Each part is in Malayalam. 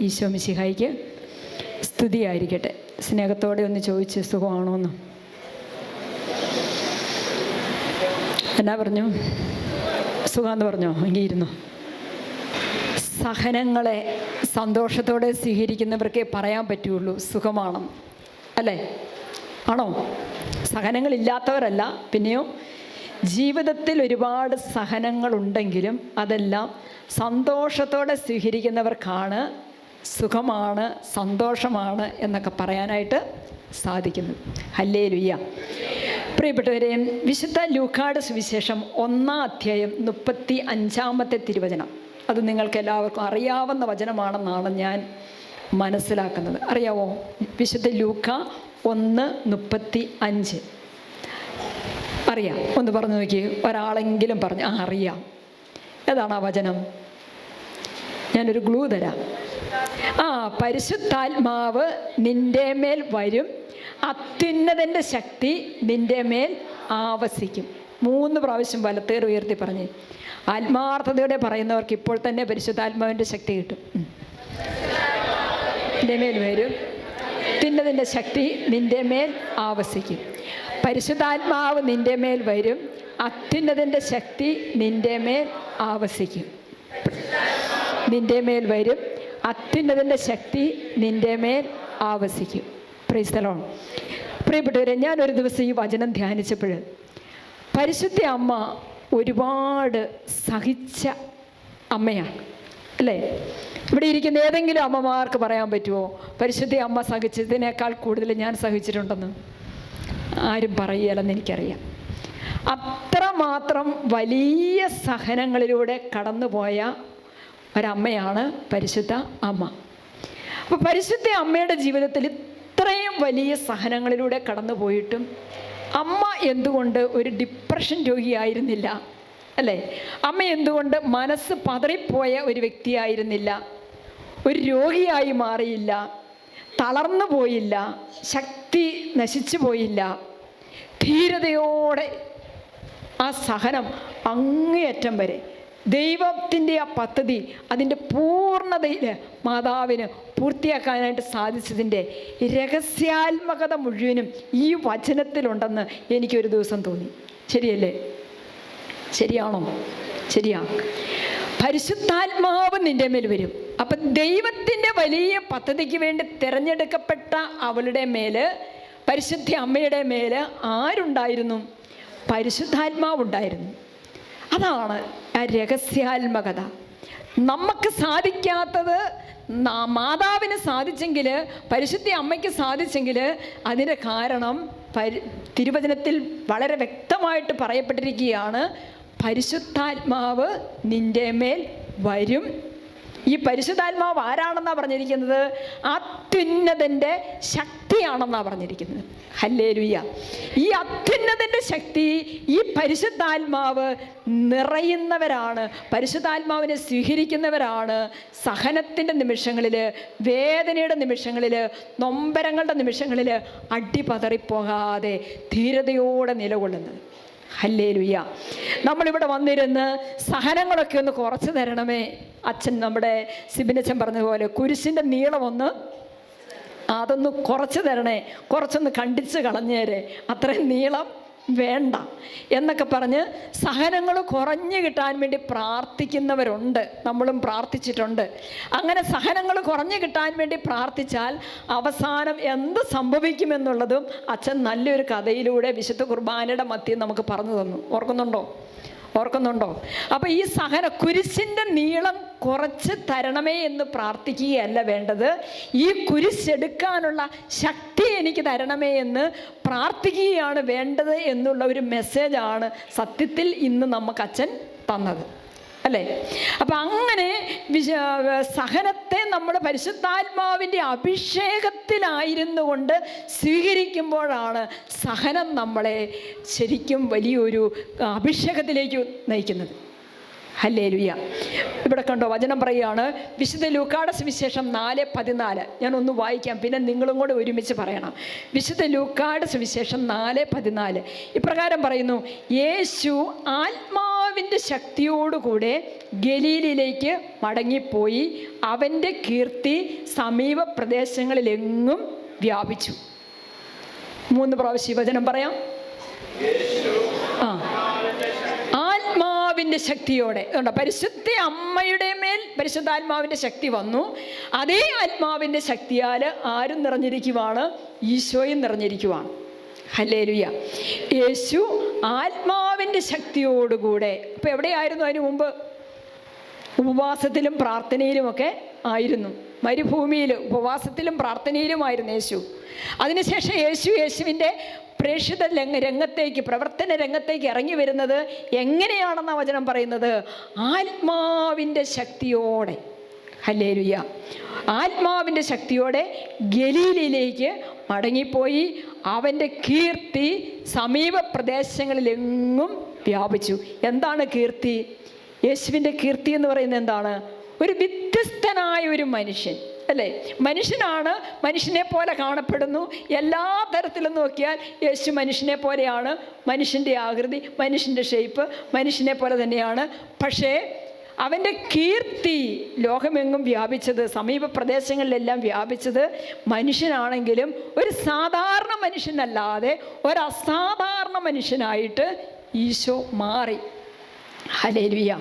ഈശോ മിശിഹായിക്ക് സ്തുതിയായിരിക്കട്ടെ. സ്നേഹത്തോടെ ഒന്ന് ചോദിച്ച് സുഖമാണോന്ന്. എന്നാ പറഞ്ഞു? സുഖമെന്ന് പറഞ്ഞോ? എങ്കിൽ ഇരുന്നു. സഹനങ്ങളെ സന്തോഷത്തോടെ സ്വീകരിക്കുന്നവർക്കേ പറയാൻ പറ്റുള്ളൂ സുഖമാണെന്ന്, അല്ലേ? ആണോ? സഹനങ്ങളില്ലാത്തവരല്ല. പിന്നെയോ ജീവിതത്തിൽ ഒരുപാട് സഹനങ്ങളുണ്ടെങ്കിലും അതെല്ലാം സന്തോഷത്തോടെ സ്വീകരിക്കുന്നവർക്കാണ് സുഖമാണ്, സന്തോഷമാണ് എന്നൊക്കെ പറയാനായിട്ട് സാധിക്കുന്നത്. ഹല്ലേലൂയ. പ്രിയപ്പെട്ടവരെ, വിശുദ്ധ ലൂക്കായുടെ സുവിശേഷം 1-ാം അധ്യായം 35-ാമത്തെ തിരുവചനം, അത് നിങ്ങൾക്ക് എല്ലാവർക്കും അറിയാവുന്ന വചനമാണെന്നാണ് ഞാൻ മനസ്സിലാക്കുന്നത്. അറിയാവോ? വിശുദ്ധ ലൂക്ക 1:35 അറിയാം? ഒന്ന് പറഞ്ഞു നോക്കി. ഒരാളെങ്കിലും പറഞ്ഞു അറിയാം. ഏതാണ് ആ വചനം? ഞാനൊരു ക്ലൂ തരാം. പരിശുദ്ധാത്മാവ് നിന്റെ മേൽ വരും, അത്യുന്നതൻ്റെ ശക്തി നിന്റെ മേൽ ആവസിക്കും. 3 പ്രാവശ്യം വലത്തേർ ഉയർത്തി പറഞ്ഞ്. ആത്മാർത്ഥതയോടെ പറയുന്നവർക്ക് ഇപ്പോൾ തന്നെ പരിശുദ്ധാത്മാവിൻ്റെ ശക്തി കിട്ടും. നിന്റെ മേൽ വരും, അത്യുന്നതൻ്റെ ശക്തി നിന്റെ മേൽ ആവസിക്കും. പരിശുദ്ധാത്മാവ് നിന്റെ മേൽ വരും, അത്യുന്നതൻ്റെ ശക്തി നിന്റെ മേൽ ആവസിക്കും. നിന്റെ മേൽ വരും, അത്യുന്നതൻ്റെ ശക്തി നിന്റെ മേൽ ആവസിക്കും. Price the Lord. പ്രിയപ്പെട്ടവരെ, ഞാനൊരു ദിവസം ഈ വചനം ധ്യാനിച്ചപ്പോൾ പരിശുദ്ധ അമ്മ ഒരുപാട് സഹിച്ച അമ്മയാണ്, അല്ലേ? ഇവിടെ ഇരിക്കുന്ന ഏതെങ്കിലും അമ്മമാർക്ക് പറയാൻ പറ്റുമോ പരിശുദ്ധ അമ്മ സഹിച്ചതിനേക്കാൾ കൂടുതൽ ഞാൻ സഹിച്ചിട്ടുണ്ടെന്ന്? ആരും പറയുകയില്ലെന്ന് എനിക്കറിയാം. അത്രമാത്രം വലിയ സഹനങ്ങളിലൂടെ കടന്നുപോയ ഒരമ്മയാണ് പരിശുദ്ധ അമ്മ. അപ്പോൾ പരിശുദ്ധ അമ്മയുടെ ജീവിതത്തിൽ ഇത്രയും വലിയ സഹനങ്ങളിലൂടെ കടന്നു പോയിട്ടും അമ്മ എന്തുകൊണ്ട് ഒരു ഡിപ്രഷൻ രോഗിയായിരുന്നില്ല, അല്ലേ? അമ്മ എന്തുകൊണ്ട് മനസ്സ് പതറിപ്പോയ ഒരു വ്യക്തിയായിരുന്നില്ല? ഒരു രോഗിയായി മാറിയില്ല, തളർന്നു പോയില്ല, ശക്തി നശിച്ചു പോയില്ല. ധീരതയോടെ ആ സഹനം അങ്ങേയറ്റം വരെ ദൈവത്തിൻ്റെ ആ പദ്ധതി അതിൻ്റെ പൂർണ്ണതയിൽ മാതാവിന് പൂർത്തിയാക്കാനായിട്ട് സാധിച്ചതിൻ്റെ രഹസ്യാത്മകത മുഴുവനും ഈ വചനത്തിലുണ്ടെന്ന് എനിക്കൊരു ദിവസം തോന്നി. ശരിയല്ലേ? ശരിയാണോ? ശരിയാ. പരിശുദ്ധാത്മാവ് നിൻ്റെ മേൽ വരും. അപ്പം ദൈവത്തിൻ്റെ വലിയ പദ്ധതിക്ക് വേണ്ടി തിരഞ്ഞെടുക്കപ്പെട്ട അവളുടെ മേൽ, പരിശുദ്ധ അമ്മയുടെ മേൽ ആരുണ്ടായിരുന്നു? പരിശുദ്ധാത്മാവുണ്ടായിരുന്നു. അതാണ് ആ രഹസ്യാത്മകത. നമുക്ക് സാധിക്കാത്തത് മാതാവിന് സാധിച്ചെങ്കിൽ, പരിശുദ്ധ അമ്മയ്ക്ക് സാധിച്ചെങ്കിൽ അതിൻ്റെ കാരണം തിരുവചനത്തിൽ വളരെ വ്യക്തമായിട്ട് പറയപ്പെട്ടിരിക്കുകയാണ്. പരിശുദ്ധാത്മാവ് നിൻ്റെ മേൽ വരും. ഈ പരിശുദ്ധാത്മാവ് ആരാണെന്നാണ് പറഞ്ഞിരിക്കുന്നത്? അത്യുന്നതൻ്റെ ശക്തിയാണെന്നാണ് പറഞ്ഞിരിക്കുന്നത്. ഹല്ലേലൂയ. ഈ അത്യുന്നതൻ്റെ ശക്തി, ഈ പരിശുദ്ധാത്മാവ് നിറയുന്നവരാണ്, പരിശുദ്ധാത്മാവിനെ സ്വീകരിക്കുന്നവരാണ് സഹനത്തിൻ്റെ നിമിഷങ്ങളിൽ, വേദനയുടെ നിമിഷങ്ങളിൽ, നൊമ്പരങ്ങളുടെ നിമിഷങ്ങളിൽ അടിപതറിപ്പോകാതെ ധീരതയോടെ നിലകൊള്ളുന്നത്. ഹല്ലേലൂയ. നമ്മളിവിടെ വന്നിരുന്ന് സഹനങ്ങളൊക്കെ ഒന്ന് കുറച്ച് തരണമേ. അച്ഛൻ, നമ്മുടെ സിബിനച്ഛൻ പറഞ്ഞതുപോലെ കുരിശിൻ്റെ നീളമൊന്ന് അതൊന്ന് കുറച്ച് തരണേ, കുറച്ചൊന്ന് കണ്ടിച്ച് കളഞ്ഞേരെ, അത്രയും നീളം വേണ്ട എന്നൊക്കെ പറഞ്ഞ് സഹനങ്ങൾ കുറഞ്ഞു കിട്ടാൻ വേണ്ടി പ്രാർത്ഥിക്കുന്നവരുണ്ട്. നമ്മളും പ്രാർത്ഥിച്ചിട്ടുണ്ട്. അങ്ങനെ സഹനങ്ങൾ കുറഞ്ഞു കിട്ടാൻ വേണ്ടി പ്രാർത്ഥിച്ചാൽ അവസാനം എന്ത് സംഭവിക്കുമെന്നുള്ളതും അച്ഛൻ നല്ലൊരു കഥയിലൂടെ വിശുദ്ധ കുർബാനയുടെ മധ്യം നമുക്ക് പറഞ്ഞു തന്നു. ഓർക്കുന്നുണ്ടോ? അപ്പോൾ ഈ കുരിശിൻ്റെ നീളം കുറച്ച് തരണമേ എന്ന് പ്രാർത്ഥിക്കുകയല്ല വേണ്ടത്, ഈ കുരിശെടുക്കാനുള്ള ശക്തി എനിക്ക് തരണമേ എന്ന് പ്രാർത്ഥിക്കുകയാണ് വേണ്ടത് എന്നുള്ള ഒരു മെസ്സേജാണ് സത്യത്തിൽ ഇന്ന് നമുക്ക് അച്ഛൻ തന്നത്, അല്ലേ? അപ്പം അങ്ങനെ സഹനത്തെ നമ്മൾ പരിശുദ്ധാത്മാവിൻ്റെ അഭിഷേകത്തിലായിരുന്നു കൊണ്ട് സ്വീകരിക്കുമ്പോഴാണ് സഹനം നമ്മളെ ശരിക്കും വലിയൊരു അഭിഷേകത്തിലേക്ക് നയിക്കുന്നത്. ഹല്ലേലൂയ. ഇവിടെ കണ്ടോ, വചനം പറയുകയാണ്, വിശുദ്ധ ലൂക്കായുടെ സുവിശേഷം 4:14. ഞാൻ ഒന്ന് വായിക്കാം, പിന്നെ നിങ്ങളും കൂടെ ഒരുമിച്ച് പറയണം. വിശുദ്ധ ലൂക്കായുടെ സുവിശേഷം 4:14 ഇപ്രകാരം പറയുന്നു: യേശു ആത്മാവിൻ്റെ ശക്തിയോടുകൂടെ ഗലീലയിലേക്ക് മടങ്ങിപ്പോയി, അവൻ്റെ കീർത്തി സമീപ പ്രദേശങ്ങളിലെങ്ങും വ്യാപിച്ചു. 3 പ്രാവശ്യം വചനം പറയാം. ആത്മാവിൻ്റെ ശക്തിയോടെ. അതുകൊണ്ട് പരിശുദ്ധ അമ്മയുടെ മേൽ പരിശുദ്ധാത്മാവിൻ്റെ ശക്തി വന്നു. അതേ ആത്മാവിൻ്റെ ശക്തിയാൽ ആരും നിറഞ്ഞിരിക്കുവാണ്? ഈശോയും നിറഞ്ഞിരിക്കുവാണ്. ഹല്ലേലൂയ. യേശു ആത്മാവിൻ്റെ ശക്തിയോടുകൂടെ. അപ്പോൾ എവിടെയായിരുന്നു അതിനു മുമ്പ്? ഉപവാസത്തിലും പ്രാർത്ഥനയിലുമൊക്കെ ആയിരുന്നു. മരുഭൂമിയിൽ ഉപവാസത്തിലും പ്രാർത്ഥനയിലുമായിരുന്നു യേശു. അതിനുശേഷം യേശുവിൻ്റെ പ്രേക്ഷിത രംഗത്തേക്ക്, പ്രവർത്തന രംഗത്തേക്ക് ഇറങ്ങി വരുന്നത് എങ്ങനെയാണെന്ന വചനം പറയുന്നത്? ആത്മാവിൻ്റെ ശക്തിയോടെ. ഹല്ലേലൂയ. ആത്മാവിൻ്റെ ശക്തിയോടെ ഗലീലയിലേക്ക് മടങ്ങിപ്പോയി, അവൻ്റെ കീർത്തി സമീപ പ്രദേശങ്ങളിലെങ്ങും വ്യാപിച്ചു. എന്താണ് കീർത്തി? യേശുവിൻ്റെ കീർത്തി എന്ന് പറയുന്നത് എന്താണ്? ഒരു വ്യത്യസ്തനായ ഒരു മനുഷ്യൻ, അല്ലേ? മനുഷ്യനാണ്, മനുഷ്യനെ പോലെ കാണപ്പെടുന്നു. എല്ലാ തരത്തിലും നോക്കിയാൽ യേശു മനുഷ്യനെ പോലെയാണ്. മനുഷ്യൻ്റെ ആകൃതി, മനുഷ്യൻ്റെ ഷേപ്പ് മനുഷ്യനെ പോലെ തന്നെയാണ്. പക്ഷേ അവൻ്റെ കീർത്തി ലോകമെങ്ങും വ്യാപിച്ചത്, സമീപ പ്രദേശങ്ങളിലെല്ലാം വ്യാപിച്ചത് മനുഷ്യനാണെങ്കിലും ഒരു സാധാരണ മനുഷ്യനല്ലാതെ ഒരു അസാധാരണ മനുഷ്യനായിട്ട് ഈശോ മാറി. Hallelujah,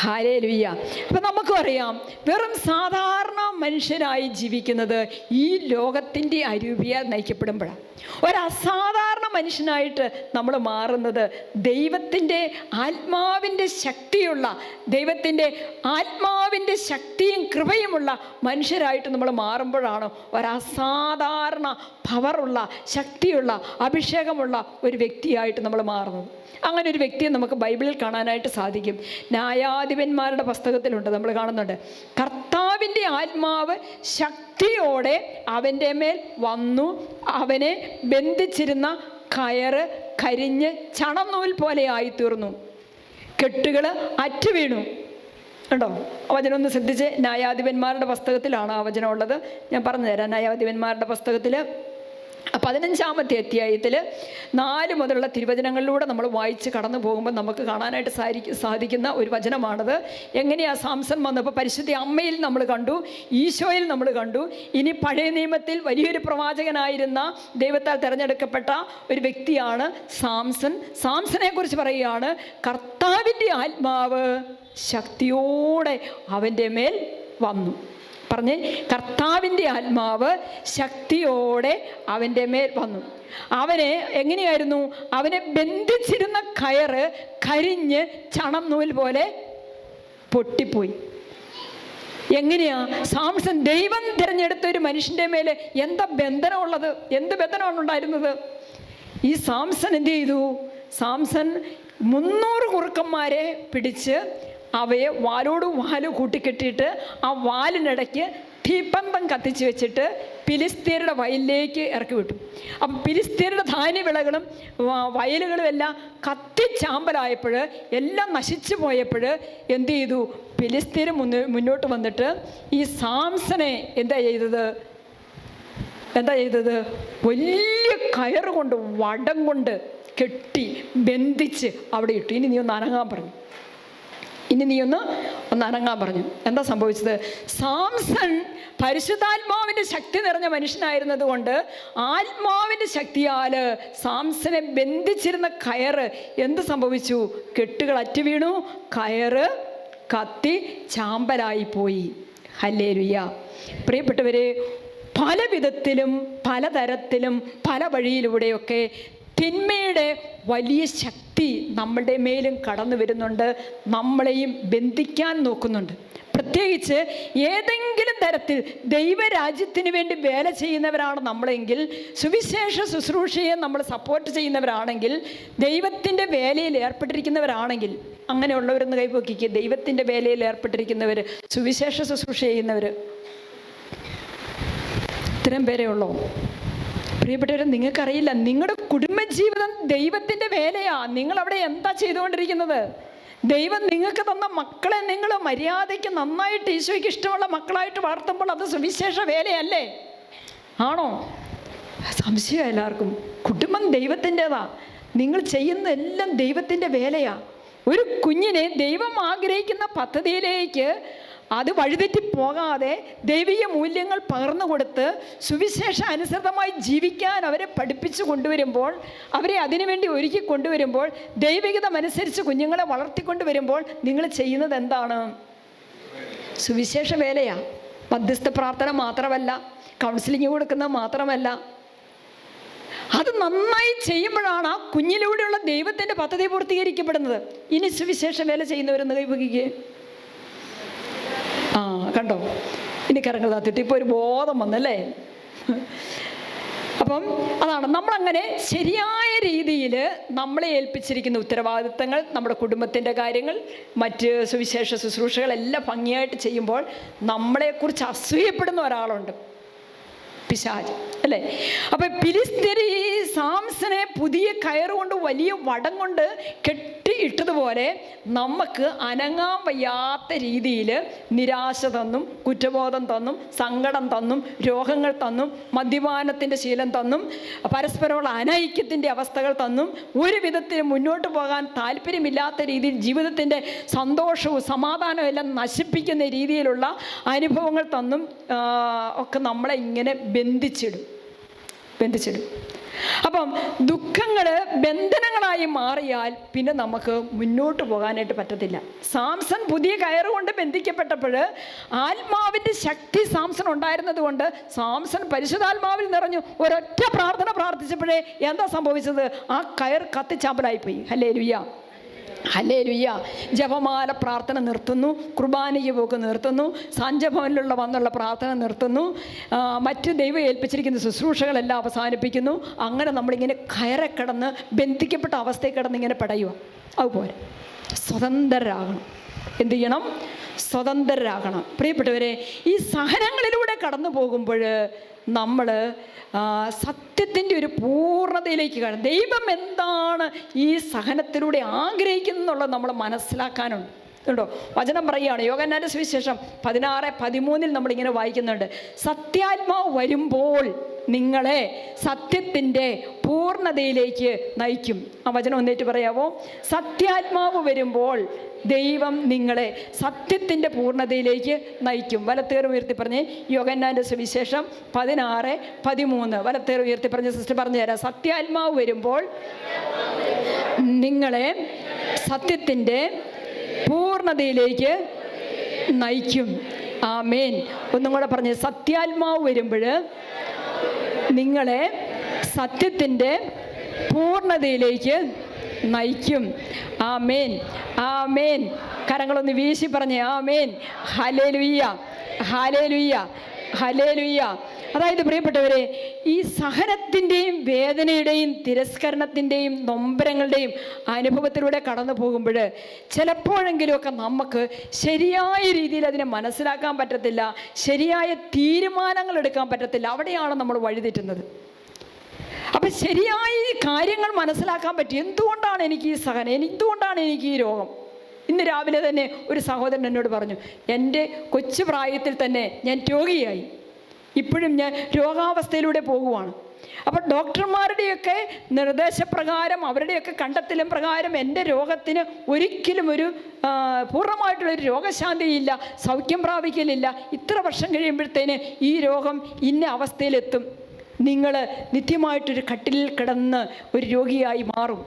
hallelujah. അപ്പം നമുക്കും അറിയാം, വെറും സാധാരണ മനുഷ്യനായി ജീവിക്കുന്നത് ഈ ലോകത്തിൻ്റെ അരൂപിയാൽ നയിക്കപ്പെടുമ്പോഴാണ്. ഒരു അസാധാരണ മനുഷ്യനായിട്ട് നമ്മൾ മാറുന്നത് ദൈവത്തിൻ്റെ ആത്മാവിൻ്റെ ശക്തിയുള്ള, ദൈവത്തിൻ്റെ ആത്മാവിൻ്റെ ശക്തിയും കൃപയുമുള്ള മനുഷ്യരായിട്ട് നമ്മൾ മാറുമ്പോഴാണ് ഒരസാധാരണ പവറുള്ള, ശക്തിയുള്ള, അഭിഷേകമുള്ള ഒരു വ്യക്തിയായിട്ട് നമ്മൾ മാറുന്നത്. അങ്ങനെ ഒരു വ്യക്തിയെ നമുക്ക് ബൈബിളിൽ കാണാനായിട്ട് സാധിക്കും. ന്യായാധിപന്മാരുടെ പുസ്തകത്തിലുണ്ട്, നമ്മൾ കാണുന്നുണ്ട്. കർത്താവിൻ്റെ ആത്മാവ് ശക്തിയോടെ അവൻ്റെ മേൽ വന്നു, അവനെ ബന്ധിച്ചിരുന്ന കയറ് കരിഞ്ഞ് ചണനൂൽ പോലെ ആയിത്തീർന്നു, കെട്ടുകൾ അറ്റുവീണു. കണ്ടോ? വചനം ഒന്ന് ശ്രദ്ധിച്ച്. ന്യായാധിപന്മാരുടെ പുസ്തകത്തിലാണ് ആ വചനം ഉള്ളത്. ഞാൻ പറഞ്ഞു തരാം. ന്യായാധിപന്മാരുടെ പുസ്തകത്തിൽ 15-ാമത്തെ അധ്യായത്തിൽ 4 മുതലുള്ള തിരുവചനങ്ങളിലൂടെ നമ്മൾ വായിച്ച് കടന്നു പോകുമ്പോൾ നമുക്ക് കാണാനായിട്ട് സാധിക്കുന്ന ഒരു വചനമാണത്. എങ്ങനെയാണ് സാംസൺ വന്നപ്പോൾ പരിശുദ്ധ അമ്മയിൽ നമ്മൾ കണ്ടു, ഈശോയിൽ നമ്മൾ കണ്ടു. ഇനി പഴയ നിയമത്തിൽ വലിയൊരു പ്രവാചകനായിരുന്ന, ദൈവത്താൽ തിരഞ്ഞെടുക്കപ്പെട്ട ഒരു വ്യക്തിയാണ് സാംസൺ. സാംസനെ കുറിച്ച് പറയുകയാണ്, കർത്താവിൻ്റെ ആത്മാവ് ശക്തിയോടെ അവൻ്റെ മേൽ വന്നു. പറഞ്ഞ്, കർത്താവിൻ്റെ ആത്മാവ് ശക്തിയോടെ അവൻ്റെ മേൽ വന്നു. അവനെ എങ്ങനെയായിരുന്നു? അവനെ ബന്ധിച്ചിരുന്ന കയറ് കരിഞ്ഞ് ചണം നൂൽ പോലെ പൊട്ടിപ്പോയി. എങ്ങനെയാ? സാംസൺ ദൈവം തിരഞ്ഞെടുത്ത ഒരു മനുഷ്യൻ്റെ മേലെ എന്താ ബന്ധനമുള്ളത്? എന്ത് ബന്ധനമാണ് ഉണ്ടായിരുന്നത്? ഈ സാംസൺ എന്ത് ചെയ്തു? സാംസൺ 300 കുറുക്കന്മാരെ പിടിച്ച് അവയെ വാലോട് വാല് കൂട്ടിക്കെട്ടിയിട്ട് ആ വാലിനിടയ്ക്ക് തീപ്പന്തം കത്തിച്ച് വെച്ചിട്ട് ഫിലിസ്തീനയുടെ വയലിലേക്ക് ഇറക്കി വിട്ടു. അപ്പം ഫിലിസ്തീനയുടെ ധാന്യവിളകളും വയലുകളും എല്ലാം കത്തിച്ചാമ്പലായപ്പോൾ, എല്ലാം നശിച്ചു പോയപ്പോൾ എന്ത് ചെയ്തു? ഫിലിസ്തീൻ മുന്നോട്ട് വന്നിട്ട് ഈ സാംസനെ എന്താ ചെയ്തത്? വലിയ കയറ് കൊണ്ട്, വടം കൊണ്ട് കെട്ടി ബന്ധിച്ച് അവിടെ ഇട്ടു. ഇനി നീ ഒന്ന് അനങ്ങാൻ പറഞ്ഞു. എന്താ സംഭവിച്ചത്? സാംസൺ പരിശുദ്ധാത്മാവിൻ്റെ ശക്തി നിറഞ്ഞ മനുഷ്യനായിരുന്നത് കൊണ്ട് ആത്മാവിൻ്റെ ശക്തിയാൽ സാംസനെ ബന്ധിച്ചിരുന്ന കയറ് എന്ത് സംഭവിച്ചു? കെട്ടുകൾ അറ്റുവീണു, കയറ് കത്തി ചാമ്പലായിപ്പോയി. ഹല്ലേലൂയ. പ്രിയപ്പെട്ടവരെ, പല വിധത്തിലും പലതരത്തിലും പല വഴിയിലൂടെയൊക്കെ തിന്മയുടെ വലിയ ശക്തി നമ്മളുടെ മേലും കടന്നു വരുന്നുണ്ട്, നമ്മളെയും ബന്ധിക്കാൻ നോക്കുന്നുണ്ട്. പ്രത്യേകിച്ച് ഏതെങ്കിലും തരത്തിൽ ദൈവരാജ്യത്തിന് വേണ്ടി വേല ചെയ്യുന്നവരാണ് നമ്മളെങ്കിൽ, സുവിശേഷ ശുശ്രൂഷയെ നമ്മൾ സപ്പോർട്ട് ചെയ്യുന്നവരാണെങ്കിൽ, ദൈവത്തിൻ്റെ വേലയിൽ ഏർപ്പെട്ടിരിക്കുന്നവരാണെങ്കിൽ, അങ്ങനെയുള്ളവരൊന്ന് കൈപൊക്കിക്കുക. ദൈവത്തിൻ്റെ വേലയിൽ ഏർപ്പെട്ടിരിക്കുന്നവർ, സുവിശേഷ ശുശ്രൂഷ ചെയ്യുന്നവർ, ഇത്രയും പേരേ ഉള്ളൂ. പ്രിയപ്പെട്ടവരെ, നിങ്ങൾക്കറിയില്ല, നിങ്ങളുടെ കുടുംബജീവിതം ദൈവത്തിൻ്റെ വേലയാണ്. നിങ്ങളവിടെ എന്താ ചെയ്തുകൊണ്ടിരിക്കുന്നത്? ദൈവം നിങ്ങൾക്ക് തന്ന മക്കളെ നിങ്ങൾ മര്യാദയ്ക്ക് നന്നായിട്ട് ഈശോയ്ക്ക് ഇഷ്ടമുള്ള മക്കളായിട്ട് വളർത്തുമ്പോൾ അത് സുവിശേഷ വേലയല്ലേ? ആണോ? സംശയം എല്ലാവർക്കും. കുടുംബം ദൈവത്തിൻ്റെതാ. നിങ്ങൾ ചെയ്യുന്ന എല്ലാം ദൈവത്തിൻ്റെ വേലയാ. ഒരു കുഞ്ഞിനെ ദൈവം ആഗ്രഹിക്കുന്ന പദ്ധതിയിലേക്ക് അത് വഴിതെറ്റി പോകാതെ ദൈവിക മൂല്യങ്ങൾ പകർന്നു കൊടുത്ത് സുവിശേഷ അനുസൃതമായി ജീവിക്കാൻ അവരെ പഠിപ്പിച്ചു കൊണ്ടുവരുമ്പോൾ, അവരെ അതിനുവേണ്ടി ഒരുക്കി കൊണ്ടുവരുമ്പോൾ, ദൈവികത അനുസരിച്ച് കുഞ്ഞുങ്ങളെ വളർത്തിക്കൊണ്ടുവരുമ്പോൾ നിങ്ങൾ ചെയ്യുന്നത് എന്താണ്? സുവിശേഷ വേലയാ. മധ്യസ്ഥ പ്രാർത്ഥന മാത്രമല്ല, കൗൺസിലിംഗ് കൊടുക്കുന്നത് മാത്രമല്ല. അത് നന്നായി ചെയ്യുമ്പോഴാണ് ആ കുഞ്ഞിലൂടെയുള്ള ദൈവത്തിൻ്റെ പദ്ധതി പൂർത്തീകരിക്കപ്പെടുന്നത്. ഇനി സുവിശേഷ വേല ചെയ്യുന്നവരെന്ന് കൈവകിക്കുക. കണ്ടോ, ഇനി കരങ്ങൾ താത്തിട്ട് ഇപ്പോൾ ഒരു ബോധം വന്നല്ലേ? അപ്പം അതാണ് നമ്മളങ്ങനെ ശരിയായ രീതിയിൽ നമ്മളെ ഏൽപ്പിച്ചിരിക്കുന്ന ഉത്തരവാദിത്തങ്ങൾ, നമ്മുടെ കുടുംബത്തിൻ്റെ കാര്യങ്ങൾ, മറ്റ് സുവിശേഷ ശുശ്രൂഷകളെല്ലാം ഭംഗിയായിട്ട് ചെയ്യുമ്പോൾ നമ്മളെക്കുറിച്ച് അസൂയപ്പെടുന്ന ഒരാളുണ്ട്, പിശാച് അല്ലേ? അപ്പം ഫിലിസ്ത്യർ ഈ സാംസനെ പുതിയ കയറുകൊണ്ട് വലിയ വടം കൊണ്ട് കെട്ടിയിട്ടതുപോലെ നമുക്ക് അനങ്ങാൻ വയ്യാത്ത രീതിയിൽ നിരാശ തന്നും, കുറ്റബോധം തന്നും, സങ്കടം തന്നും, രോഗങ്ങൾ തന്നും, മദ്യപാനത്തിൻ്റെ ശീലം തന്നും, പരസ്പരമുള്ള അനൈക്യത്തിൻ്റെ അവസ്ഥകൾ തന്നും, ഒരു വിധത്തിൽ മുന്നോട്ട് പോകാൻ താല്പര്യമില്ലാത്ത രീതിയിൽ ജീവിതത്തിൻ്റെ സന്തോഷവും സമാധാനവും എല്ലാം നശിപ്പിക്കുന്ന രീതിയിലുള്ള അനുഭവങ്ങൾ തന്നും ഒക്കെ നമ്മളെ ഇങ്ങനെ ബന്ധിച്ചിടും. അപ്പം ദുഃഖങ്ങൾ ബന്ധനങ്ങളായി മാറിയാൽ പിന്നെ നമുക്ക് മുന്നോട്ട് പോകാനായിട്ട് പറ്റത്തില്ല. സാംസൺ പുതിയ കയറുകൊണ്ട് ബന്ധിക്കപ്പെട്ടപ്പോൾ ആത്മാവിൻ്റെ ശക്തി സാംസൺ ഉണ്ടായിരുന്നത് കൊണ്ട് സാംസൺ പരിശുദ്ധാത്മാവിൽ നിറഞ്ഞു. ഒരൊറ്റ പ്രാർത്ഥന പ്രാർത്ഥിച്ചപ്പോഴേ എന്താ സംഭവിച്ചത്? ആ കയർ കത്തിച്ചാമ്പലായിപ്പോയി. Hallelujah, hallelujah. ജപമാല പ്രാർത്ഥന നിർത്തുന്നു, കുർബാനയ്ക്ക് പോക്ക് നിർത്തുന്നു, സാഞ്ചഭവനിലുള്ള വന്നുള്ള പ്രാർത്ഥന നിർത്തുന്നു, മറ്റ് ദൈവം ഏൽപ്പിച്ചിരിക്കുന്ന ശുശ്രൂഷകളെല്ലാം അവസാനിപ്പിക്കുന്നു. അങ്ങനെ നമ്മളിങ്ങനെ കയറെ കിടന്ന് ബന്ധിക്കപ്പെട്ട അവസ്ഥയിൽ കിടന്ന് ഇങ്ങനെ പടയുക. അതുപോലെ സ്വതന്ത്രരാകണം. എന്ത് ചെയ്യണം? സ്വതന്ത്രരാകണം. പ്രിയപ്പെട്ടവരെ, ഈ സഹനങ്ങളിലൂടെ കടന്നു പോകുമ്പോൾ നമ്മൾ സത്യത്തിൻ്റെ ഒരു പൂർണ്ണതയിലേക്ക് കാണും. ദൈവം എന്താണ് ഈ സഹനത്തിലൂടെ ആഗ്രഹിക്കുന്നുള്ളത് നമ്മൾ മനസ്സിലാക്കാനുണ്ട് കേട്ടോ. വചനം പറയുകയാണ്, യോഹന്നാന്റെ സുവിശേഷം 16:13 നമ്മളിങ്ങനെ വായിക്കുന്നുണ്ട്, സത്യാത്മാവ് വരുമ്പോൾ നിങ്ങളെ സത്യത്തിൻ്റെ പൂർണ്ണതയിലേക്ക് നയിക്കും. ആ വചനം ഒന്നേറ്റ് പറയാവോ? സത്യാത്മാവ് വരുമ്പോൾ ദൈവം നിങ്ങളെ സത്യത്തിൻ്റെ പൂർണ്ണതയിലേക്ക് നയിക്കും. വലത്തേർ ഉയർത്തി പറഞ്ഞ് യോഹന്നാന്റെ സുവിശേഷം 16:13 വലത്തേർ ഉയർത്തി പറഞ്ഞ് സിസ്റ്റർ പറഞ്ഞു തരാം. സത്യാത്മാവ് വരുമ്പോൾ നിങ്ങളെ സത്യത്തിൻ്റെ പൂർണ്ണതയിലേക്ക് നയിക്കും. ആമേൻ. ഒന്നും കൂടെ പറഞ്ഞ്, സത്യാത്മാവ് വരുമ്പോൾ നിങ്ങളെ സത്യത്തിൻ്റെ പൂർണ്ണതയിലേക്ക് നയിക്കും. ആമേൻ, ആമേൻ. കരങ്ങളൊന്ന് വീശി പറഞ്ഞേ ആമേൻ. Hallelujah, hallelujah, hallelujah. അതായത് പ്രിയപ്പെട്ടവരെ, ഈ സഹനത്തിൻ്റെയും വേദനയുടെയും തിരസ്കരണത്തിൻ്റെയും നൊമ്പരങ്ങളുടെയും അനുഭവത്തിലൂടെ കടന്നു പോകുമ്പോൾ ചിലപ്പോഴെങ്കിലുമൊക്കെ നമുക്ക് ശരിയായ രീതിയിൽ അതിനെ മനസ്സിലാക്കാൻ പറ്റത്തില്ല, ശരിയായ തീരുമാനങ്ങൾ എടുക്കാൻ പറ്റത്തില്ല. അവിടെയാണ് നമ്മൾ വഴിതെറ്റുന്നത്. അപ്പം ശരിയായ കാര്യങ്ങൾ മനസ്സിലാക്കാൻ പറ്റും. എന്തുകൊണ്ടാണ് എനിക്ക് ഈ സഹനം, എന്തുകൊണ്ടാണ് എനിക്ക് ഈ രോഗം? ഇന്ന് രാവിലെ തന്നെ ഒരു സഹോദരൻ എന്നോട് പറഞ്ഞു, എൻ്റെ കൊച്ചു പ്രായത്തിൽ തന്നെ ഞാൻ രോഗിയായി, ഇപ്പോഴും ഞാൻ രോഗാവസ്ഥയിലൂടെ പോകുവാണ്. അപ്പോൾ ഡോക്ടർമാരുടെയൊക്കെ നിർദ്ദേശപ്രകാരം, അവരുടെയൊക്കെ കണ്ടെത്തലും പ്രകാരം എൻ്റെ രോഗത്തിന് ഒരിക്കലും ഒരു പൂർണ്ണമായിട്ടുള്ളൊരു രോഗശാന്തിയില്ല, സൗഖ്യം പ്രാപിക്കലില്ല. ഇത്ര വർഷം കഴിയുമ്പോഴത്തേന് ഈ രോഗം ഇന്ന അവസ്ഥയിലെത്തും, നിങ്ങൾ നിത്യമായിട്ടൊരു കട്ടിലിൽ കിടന്ന് ഒരു രോഗിയായി മാറും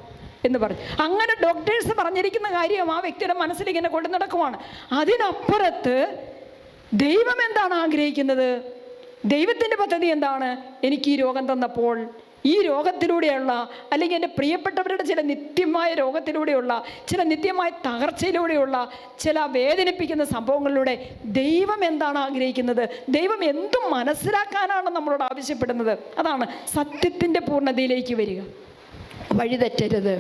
എന്ന് പറഞ്ഞു. അങ്ങനെ ഡോക്ടേഴ്സ് പറഞ്ഞിരിക്കുന്ന കാര്യം ആ വ്യക്തിയുടെ മനസ്സിലിങ്ങനെ കൊണ്ടു നടക്കുവാണ്. അതിനപ്പുറത്ത് ദൈവം എന്താണ് ആഗ്രഹിക്കുന്നത്? ദൈവത്തിൻ്റെ പദ്ധതി എന്താണ്? എനിക്ക് ഈ രോഗം തന്നപ്പോൾ ഈ രോഗത്തിലൂടെയുള്ള, അല്ലെങ്കിൽ എൻ്റെ പ്രിയപ്പെട്ടവരുടെ ചില നിത്യമായ രോഗത്തിലൂടെയുള്ള, ചില നിത്യമായ തകർച്ചയിലൂടെയുള്ള, ചില വേദനിപ്പിക്കുന്ന സംഭവങ്ങളിലൂടെ ദൈവം എന്താണ് ആഗ്രഹിക്കുന്നത്? ദൈവം എന്തും മനസ്സിലാക്കാനാണ് നമ്മളോട് ആവശ്യപ്പെടുന്നത്. അതാണ് സത്യത്തിൻ്റെ പൂർണ്ണതയിലേക്ക് വരിക. വഴിതെറ്റരുത്,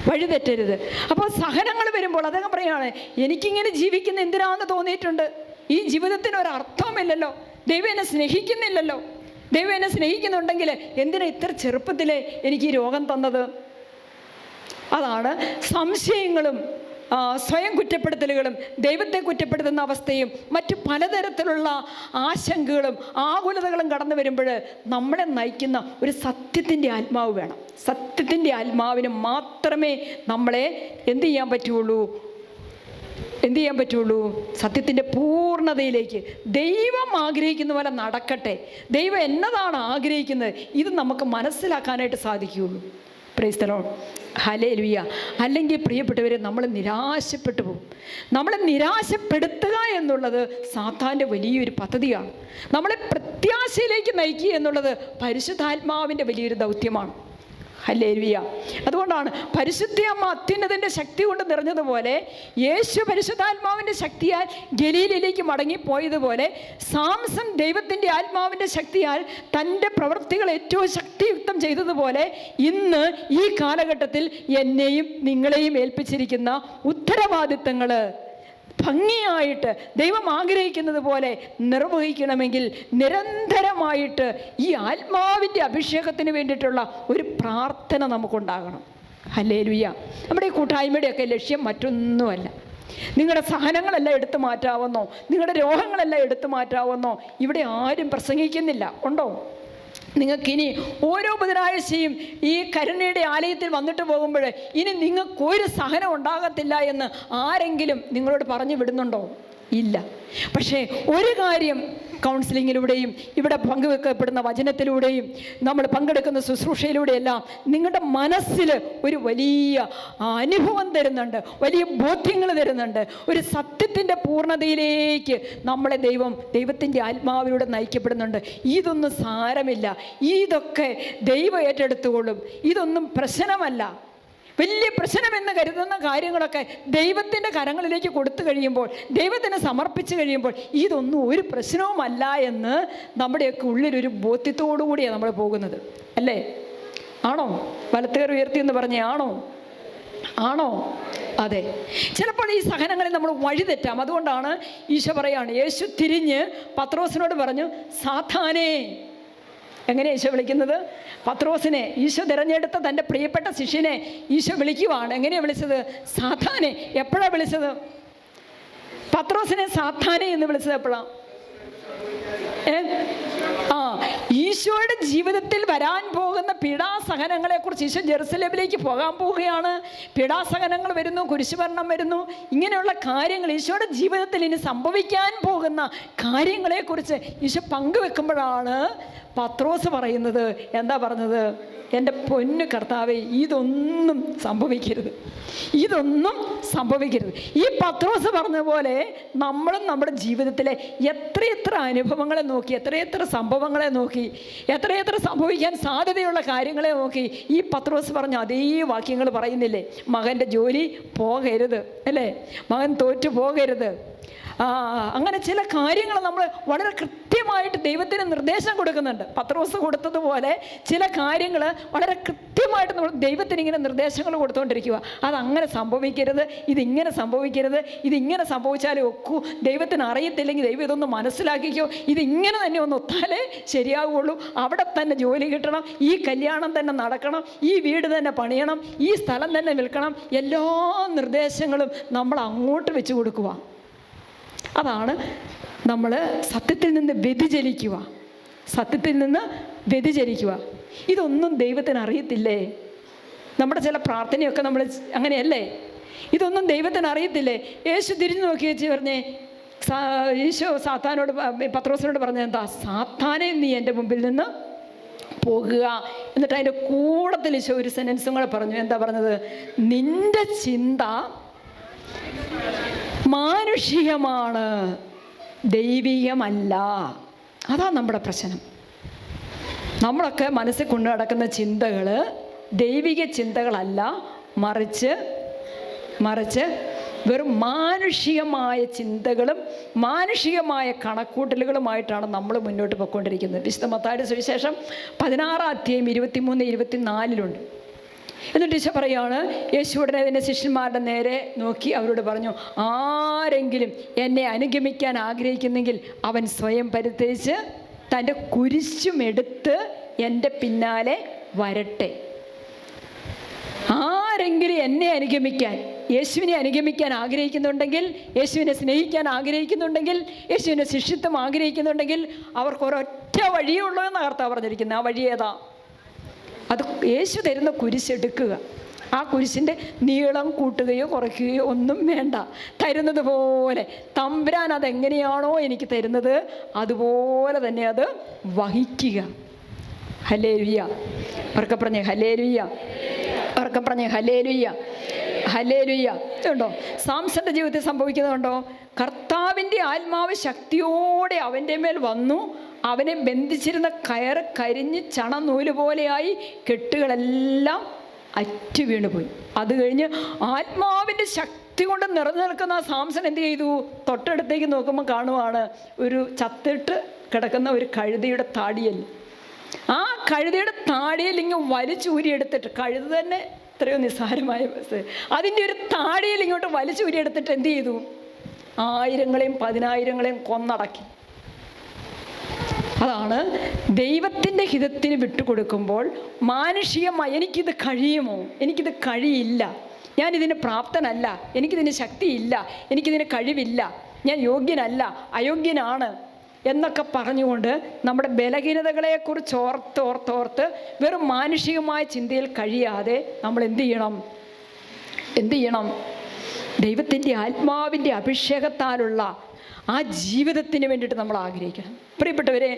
വഴിതെറ്റരുത്. അപ്പോൾ സഹനങ്ങൾ വരുമ്പോൾ അദ്ദേഹം പറയുകയാണ്, എനിക്കിങ്ങനെ ജീവിക്കുന്ന എന്തിനാണെന്ന് തോന്നിയിട്ടുണ്ട്. ഈ ജീവിതത്തിന് ഒരർത്ഥവുമില്ലല്ലോ, ദൈവം എന്നെ സ്നേഹിക്കുന്നില്ലല്ലോ. ദൈവം എന്നെ സ്നേഹിക്കുന്നുണ്ടെങ്കിൽ എന്തിനാ ഇത്ര ചെറുപ്പത്തിൽ എനിക്ക് ഈ രോഗം തന്നത്? അതാണ് സംശയങ്ങളും സ്വയം കുറ്റപ്പെടുത്തലുകളും ദൈവത്തെ കുറ്റപ്പെടുത്തുന്ന അവസ്ഥയും മറ്റു പലതരത്തിലുള്ള ആശങ്കകളും ആകുലതകളും കടന്നു വരുമ്പോൾ നമ്മളെ നയിക്കുന്ന ഒരു സത്യത്തിൻ്റെ ആത്മാവ് വേണം. സത്യത്തിൻ്റെ ആത്മാവിന് മാത്രമേ നമ്മളെ എന്ത് ചെയ്യാൻ പറ്റുള്ളൂ? സത്യത്തിൻ്റെ പൂർണ്ണതയിലേക്ക് ദൈവം ആഗ്രഹിക്കുന്ന പോലെ നടക്കട്ടെ. ദൈവം എന്നതാണ് ആഗ്രഹിക്കുന്നത് ഇത് നമുക്ക് മനസ്സിലാക്കാനായിട്ട് സാധിക്കുകയുള്ളൂ. Price the Lord. ഹല്ലേലൂയ. അല്ലെങ്കിൽ പ്രിയപ്പെട്ടവരെ, നമ്മൾ നിരാശപ്പെട്ടു പോകും. നമ്മളെ നിരാശപ്പെടുത്തുക എന്നുള്ളത് സാത്താൻ്റെ വലിയൊരു പദ്ധതിയാണ്. നമ്മളെ പ്രത്യാശയിലേക്ക് നയിക്കുക എന്നുള്ളത് പരിശുദ്ധാത്മാവിൻ്റെ വലിയൊരു ദൗത്യമാണ്. ഹല്ലേലൂയ. അതുകൊണ്ടാണ് പരിശുദ്ധ അമ്മ അത്യുന്നതൻ്റെ ശക്തി കൊണ്ട് നിറഞ്ഞതുപോലെ യേശു പരിശുദ്ധാത്മാവിൻ്റെ ശക്തിയാൽ ഗലീലയിലേക്ക് മടങ്ങിപ്പോയതുപോലെ സാംസൺ ദൈവത്തിൻ്റെ ആത്മാവിൻ്റെ ശക്തിയാൽ തൻ്റെ പ്രവൃത്തികൾ ഏറ്റവും ശക്തിയുക്തം ചെയ്തതുപോലെ ഇന്ന് ഈ കാലഘട്ടത്തിൽ എന്നെയും നിങ്ങളെയും ഏൽപ്പിച്ചിരിക്കുന്ന ഉത്തരവാദിത്തങ്ങൾ ഭംഗിയായിട്ട് ദൈവം ആഗ്രഹിക്കുന്നത് പോലെ നിർവഹിക്കണമെങ്കിൽ നിരന്തരമായിട്ട് ഈ ആത്മാവിൻ്റെ അഭിഷേകത്തിന് വേണ്ടിയിട്ടുള്ള ഒരു പ്രാർത്ഥന നമുക്കുണ്ടാകണം. ഹല്ലേലൂയ. നമ്മുടെ ഈ കൂട്ടായ്മയുടെയൊക്കെ ലക്ഷ്യം മറ്റൊന്നുമല്ല. നിങ്ങളുടെ സഹനങ്ങളെല്ലാം എടുത്തു മാറ്റാവുന്നോ, നിങ്ങളുടെ രോഗങ്ങളെല്ലാം എടുത്തു മാറ്റാവുന്നോ ഇവിടെ ആരും പ്രസംഗിക്കുന്നില്ല. ഉണ്ടോ? നിങ്ങൾക്കിനി ഓരോ ബുധനാഴ്ചയും ഈ കരുണയുടെ ആലയത്തിൽ വന്നിട്ട് പോകുമ്പോൾ ഇനി നിങ്ങൾക്കൊരു സഹനം ഉണ്ടാകത്തില്ല എന്ന് ആരെങ്കിലും നിങ്ങളോട് പറഞ്ഞു വിടുന്നുണ്ടോ? ഇല്ല. പക്ഷേ ഒരു കാര്യം കൗൺസിലിങ്ങിലൂടെയും ഇവിടെ പങ്കുവെക്കപ്പെടുന്ന വചനത്തിലൂടെയും നമ്മൾ പങ്കെടുക്കുന്ന ശുശ്രൂഷയിലൂടെയെല്ലാം നിങ്ങളുടെ മനസ്സിൽ ഒരു വലിയ അനുഭവം തരുന്നുണ്ട്, വലിയ ബോധ്യങ്ങൾ തരുന്നുണ്ട്. ഒരു സത്യത്തിൻ്റെ പൂർണ്ണതയിലേക്ക് നമ്മളെ ദൈവത്തിൻ്റെ ആത്മാവിലൂടെ നയിക്കപ്പെടുന്നുണ്ട്. ഇതൊന്നും സാരമില്ല, ഇതൊക്കെ ദൈവം ഏറ്റെടുത്തുകൊള്ളും, ഇതൊന്നും പ്രശ്നമല്ല. വലിയ പ്രശ്നമെന്ന് കരുതുന്ന കാര്യങ്ങളൊക്കെ ദൈവത്തിൻ്റെ കരങ്ങളിലേക്ക് കൊടുത്തു കഴിയുമ്പോൾ, ദൈവത്തിന് സമർപ്പിച്ച് കഴിയുമ്പോൾ ഇതൊന്നും ഒരു പ്രശ്നവുമല്ല എന്ന് നമ്മുടെയൊക്കെ ഉള്ളിലൊരു ബോധ്യത്തോടു കൂടിയാണ് നമ്മൾ പോകുന്നത്. അല്ലേ? ആണോ? വലത്തുകർ ഉയർത്തി എന്ന് പറഞ്ഞേ ആണോ? അതെ. ചിലപ്പോൾ ഈ സഹനങ്ങളിൽ നമ്മൾ വഴിതെറ്റാം. അതുകൊണ്ടാണ് ഈശോ പറയാണ്, യേശു തിരിഞ്ഞ് പത്രോസിനോട് പറഞ്ഞു, സാത്താനേ. എങ്ങനെയാണ് ഈശോ വിളിക്കുന്നത്? പത്രോസിനെ, ഈശോ തിരഞ്ഞെടുത്ത തൻ്റെ പ്രിയപ്പെട്ട ശിഷ്യനെ ഈശോ വിളിക്കുവാണ്. എങ്ങനെയാണ് വിളിച്ചത്? സാത്താനെ. എപ്പോഴാണ് വിളിച്ചത്? പത്രോസിനെ സാത്താനെ എന്ന് വിളിച്ചത് എപ്പോഴാണ്? ഈശോയുടെ ജീവിതത്തിൽ വരാൻ പോകുന്ന പീഡാസഹനങ്ങളെക്കുറിച്ച് ഈശോ ജെറുസലേമിലേക്ക് പോകാൻ പോവുകയാണ്. പീഡാസഹനങ്ങൾ വരുന്നു, കുരിശുമരണം വരുന്നു, ഇങ്ങനെയുള്ള കാര്യങ്ങൾ ഈശോയുടെ ജീവിതത്തിൽ ഇനി സംഭവിക്കാൻ പോകുന്ന കാര്യങ്ങളെക്കുറിച്ച് ഈശോ പങ്കുവെക്കുമ്പോഴാണ് പത്രോസ് പറയുന്നത്, എന്താ പറഞ്ഞത്? എൻ്റെ പൊന്നു കർത്താവേ, ഇതൊന്നും സംഭവിക്കരുത്. ഈ പത്രോസ് പറഞ്ഞ പോലെ നമ്മളും നമ്മുടെ ജീവിതത്തിലെ എത്രയെത്ര അനുഭവങ്ങളെ നോക്കി, എത്രയെത്ര സംഭവങ്ങളെ നോക്കി, എത്രയെത്ര സംഭവിക്കാൻ സാധ്യതയുള്ള കാര്യങ്ങളെ നോക്കി ഈ പത്രോസ് പറഞ്ഞ അതേ വാക്യങ്ങൾ പറയുന്നില്ലേ? മകൻ്റെ ജോലി പോകരുത്, അല്ലേ? മകൻ തോറ്റു പോകരുത്. അങ്ങനെ ചില കാര്യങ്ങൾ നമ്മൾ വളരെ കൃത്യമായിട്ട് ദൈവത്തിന് നിർദ്ദേശം കൊടുക്കുന്നുണ്ട്. പത്രോസ് കൊടുത്തതുപോലെ ചില കാര്യങ്ങൾ വളരെ കൃത്യമായിട്ട് നമ്മൾ ദൈവത്തിന് ഇങ്ങനെ നിർദ്ദേശങ്ങൾ കൊടുത്തുകൊണ്ടിരിക്കുക. അതങ്ങനെ സംഭവിക്കരുത്, ഇതിങ്ങനെ സംഭവിക്കരുത്, ഇതിങ്ങനെ സംഭവിച്ചാലേ ഒക്കൂ, ദൈവത്തിന് അറിയത്തില്ലെങ്കിൽ ദൈവം ഇതൊന്ന് മനസ്സിലാക്കിക്കോ, ഇതിങ്ങനെ തന്നെ ഒന്ന് ഒത്താലേ ശരിയാവുള്ളൂ, അവിടെ തന്നെ ജോലി കിട്ടണം, ഈ കല്യാണം തന്നെ നടക്കണം, ഈ വീട് തന്നെ പണിയണം, ഈ സ്ഥലം തന്നെ വിൽക്കണം, എല്ലാ നിർദ്ദേശങ്ങളും നമ്മൾ അങ്ങോട്ട് വെച്ച് കൊടുക്കുക. അതാണ് നമ്മൾ സത്യത്തിൽ നിന്ന് വ്യതിചലിക്കുക. ഇതൊന്നും ദൈവത്തിന് അറിയത്തില്ലേ? നമ്മുടെ ചില പ്രാർത്ഥനയൊക്കെ നമ്മൾ അങ്ങനെയല്ലേ? ഇതൊന്നും ദൈവത്തിന് അറിയത്തില്ലേ? യേശു തിരിഞ്ഞു നോക്കി വെച്ച് പറഞ്ഞേ, ഈശോ പത്രോസിനോട് പറഞ്ഞത് എന്താ? സാത്താനെ, നീ എൻ്റെ മുമ്പിൽ നിന്ന് പോകുക. എന്നിട്ട് അതിൻ്റെ കൂടത്തിൽ ഈശോ ഒരു സെൻറ്റൻസും കൂടെ പറഞ്ഞു. എന്താ പറഞ്ഞത്? നിന്റെ ചിന്ത മാനുഷികമാണ്, ദൈവികമല്ല. അതാ നമ്മുടെ പ്രശ്നം. നമ്മളൊക്കെ മനസ്സിൽ കൊണ്ടു നടക്കുന്ന ചിന്തകൾ ദൈവിക ചിന്തകളല്ല, മറിച്ച് വെറും മാനുഷികമായ ചിന്തകളും മാനുഷികമായ കണക്കൂട്ടലുകളുമായിട്ടാണ് നമ്മൾ മുന്നോട്ട് പോയിക്കൊണ്ടിരിക്കുന്നത്. വിശുദ്ധ മത്തായിയുടെ സുവിശേഷം 16 അധ്യായം 23-24 എന്നിട്ട് ഈശോ പറയുകയാണ്, യേശു ഉടനെ അതിൻ്റെ ശിഷ്യന്മാരുടെ നേരെ നോക്കി അവരോട് പറഞ്ഞു, ആരെങ്കിലും എന്നെ അനുഗമിക്കാൻ ആഗ്രഹിക്കുന്നെങ്കിൽ അവൻ സ്വയം പരിത്യജിച്ച് തൻ്റെ കുരിശുമെടുത്ത് എൻ്റെ പിന്നാലെ വരട്ടെ. ആരെങ്കിലും എന്നെ അനുഗമിക്കാൻ, യേശുവിനെ അനുഗമിക്കാൻ ആഗ്രഹിക്കുന്നുണ്ടെങ്കിൽ, യേശുവിനെ സ്നേഹിക്കാൻ ആഗ്രഹിക്കുന്നുണ്ടെങ്കിൽ, യേശുവിനെ ശിഷ്യത്വം ആഗ്രഹിക്കുന്നുണ്ടെങ്കിൽ അവർക്ക് ഒരൊറ്റ വഴിയേ ഉള്ളൂ എന്നാണ് കർത്താവ് പറഞ്ഞിരിക്കുന്നത്. ആ വഴി ഏതാ? അത് യേശു തരുന്ന കുരിശെടുക്കുക. ആ കുരിശിൻ്റെ നീളം കൂട്ടുകയോ കുറയ്ക്കുകയോ ഒന്നും വേണ്ട. തരുന്നത് പോലെ തമ്പുരാൻ അതെങ്ങനെയാണോ എനിക്ക് തരുന്നത് അതുപോലെ തന്നെ അത് വഹിക്കുക. ഹല്ലേലൂയ. ഉറക്കെ പറഞ്ഞേ ഹല്ലേലൂയ. ഉറക്കെ പറഞ്ഞേ ഹല്ലേലൂയ. ഹല്ലേലൂയ. ഇതുണ്ടോ സാംസന്റെ ജീവിതത്തിൽ സംഭവിക്കുന്നതുണ്ടോ? കർത്താവിൻ്റെ ആത്മാവ് ശക്തിയോടെ അവൻ്റെ മേൽ വന്നു. അവനെ ബന്ധിച്ചിരുന്ന കയറ് കരിഞ്ഞ് ചണനൂല് പോലെയായി, കെട്ടുകളെല്ലാം അറ്റു വീണുപോയി. അത് കഴിഞ്ഞ് ആത്മാവിൻ്റെ ശക്തി കൊണ്ട് നിറഞ്ഞു നിൽക്കുന്ന ആ സാംസൺ എന്ത് ചെയ്തു? തൊട്ടടുത്തേക്ക് നോക്കുമ്പോൾ കാണുവാണ് ഒരു ചത്തിട്ട് കിടക്കുന്ന ഒരു കഴുതയുടെ താടിയൽ. ആ കഴുതയുടെ താടിയിൽ ഇങ്ങ് വലിച്ചൂരിയെടുത്തിട്ട്, കഴുത തന്നെ എത്രയോ നിസ്സാരമായ ബസ്, അതിൻ്റെ ഒരു താടിയിൽ ഇങ്ങോട്ട് വലിച്ചൂരിയെടുത്തിട്ട് എന്ത് ചെയ്തു? 1000ങ്ങളെയും 10,000ങ്ങളെയും കൊന്നടക്കി. അതാണ് ദൈവത്തിൻ്റെ ഹിതത്തിന് വിട്ടുകൊടുക്കുമ്പോൾ മാനുഷികമായി എനിക്കിത് കഴിയുമോ, എനിക്കിത് കഴിയില്ല, ഞാനിതിന് പ്രാപ്തനല്ല, എനിക്കിതിന് ശക്തിയില്ല, എനിക്കിതിന് കഴിവില്ല, ഞാൻ യോഗ്യനല്ല, അയോഗ്യനാണ് എന്നൊക്കെ പറഞ്ഞുകൊണ്ട് നമ്മുടെ ബലഹീനതകളെക്കുറിച്ച് ഓർത്തോർത്തോർത്ത് വെറും മാനുഷികമായ ചിന്തയിൽ കഴിയാതെ നമ്മൾ എന്ത് ചെയ്യണം? ദൈവത്തിൻ്റെ ആത്മാവിൻ്റെ അഭിഷേകത്താലുള്ള ആ ജീവിതത്തിന് വേണ്ടിയിട്ട് നമ്മൾ ആഗ്രഹിക്കണം. പ്രിയപ്പെട്ടവരെ,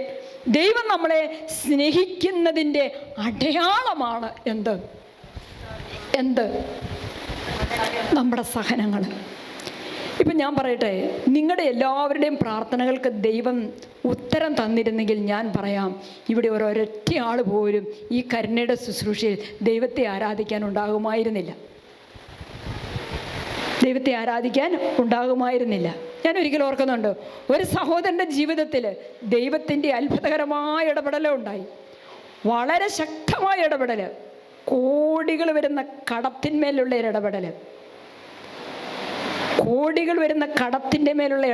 ദൈവം നമ്മളെ സ്നേഹിക്കുന്നതിൻ്റെ അടയാളമാണ് എന്ത്? നമ്മുടെ സഹനങ്ങൾ. ഇപ്പം ഞാൻ പറയട്ടെ, നിങ്ങളുടെ എല്ലാവരുടെയും പ്രാർത്ഥനകൾക്ക് ദൈവം ഉത്തരം തന്നിരുന്നെങ്കിൽ ഞാൻ പറയാം, ഇവിടെ ഒരൊറ്റ ആൾ പോലും ഈ കരുണയുടെ ശുശ്രൂഷയിൽ ദൈവത്തെ ആരാധിക്കാൻ ഉണ്ടാകുമായിരുന്നില്ല. ഞാൻ ഒരിക്കലും ഓർക്കുന്നുണ്ട്, ഒരു സഹോദരൻ്റെ ജീവിതത്തിൽ ദൈവത്തിൻ്റെ അത്ഭുതകരമായ ഇടപെടലുണ്ടായി. വളരെ ശക്തമായ ഇടപെടൽ, കോടികൾ വരുന്ന കടത്തിന്മേലുള്ള ഒരു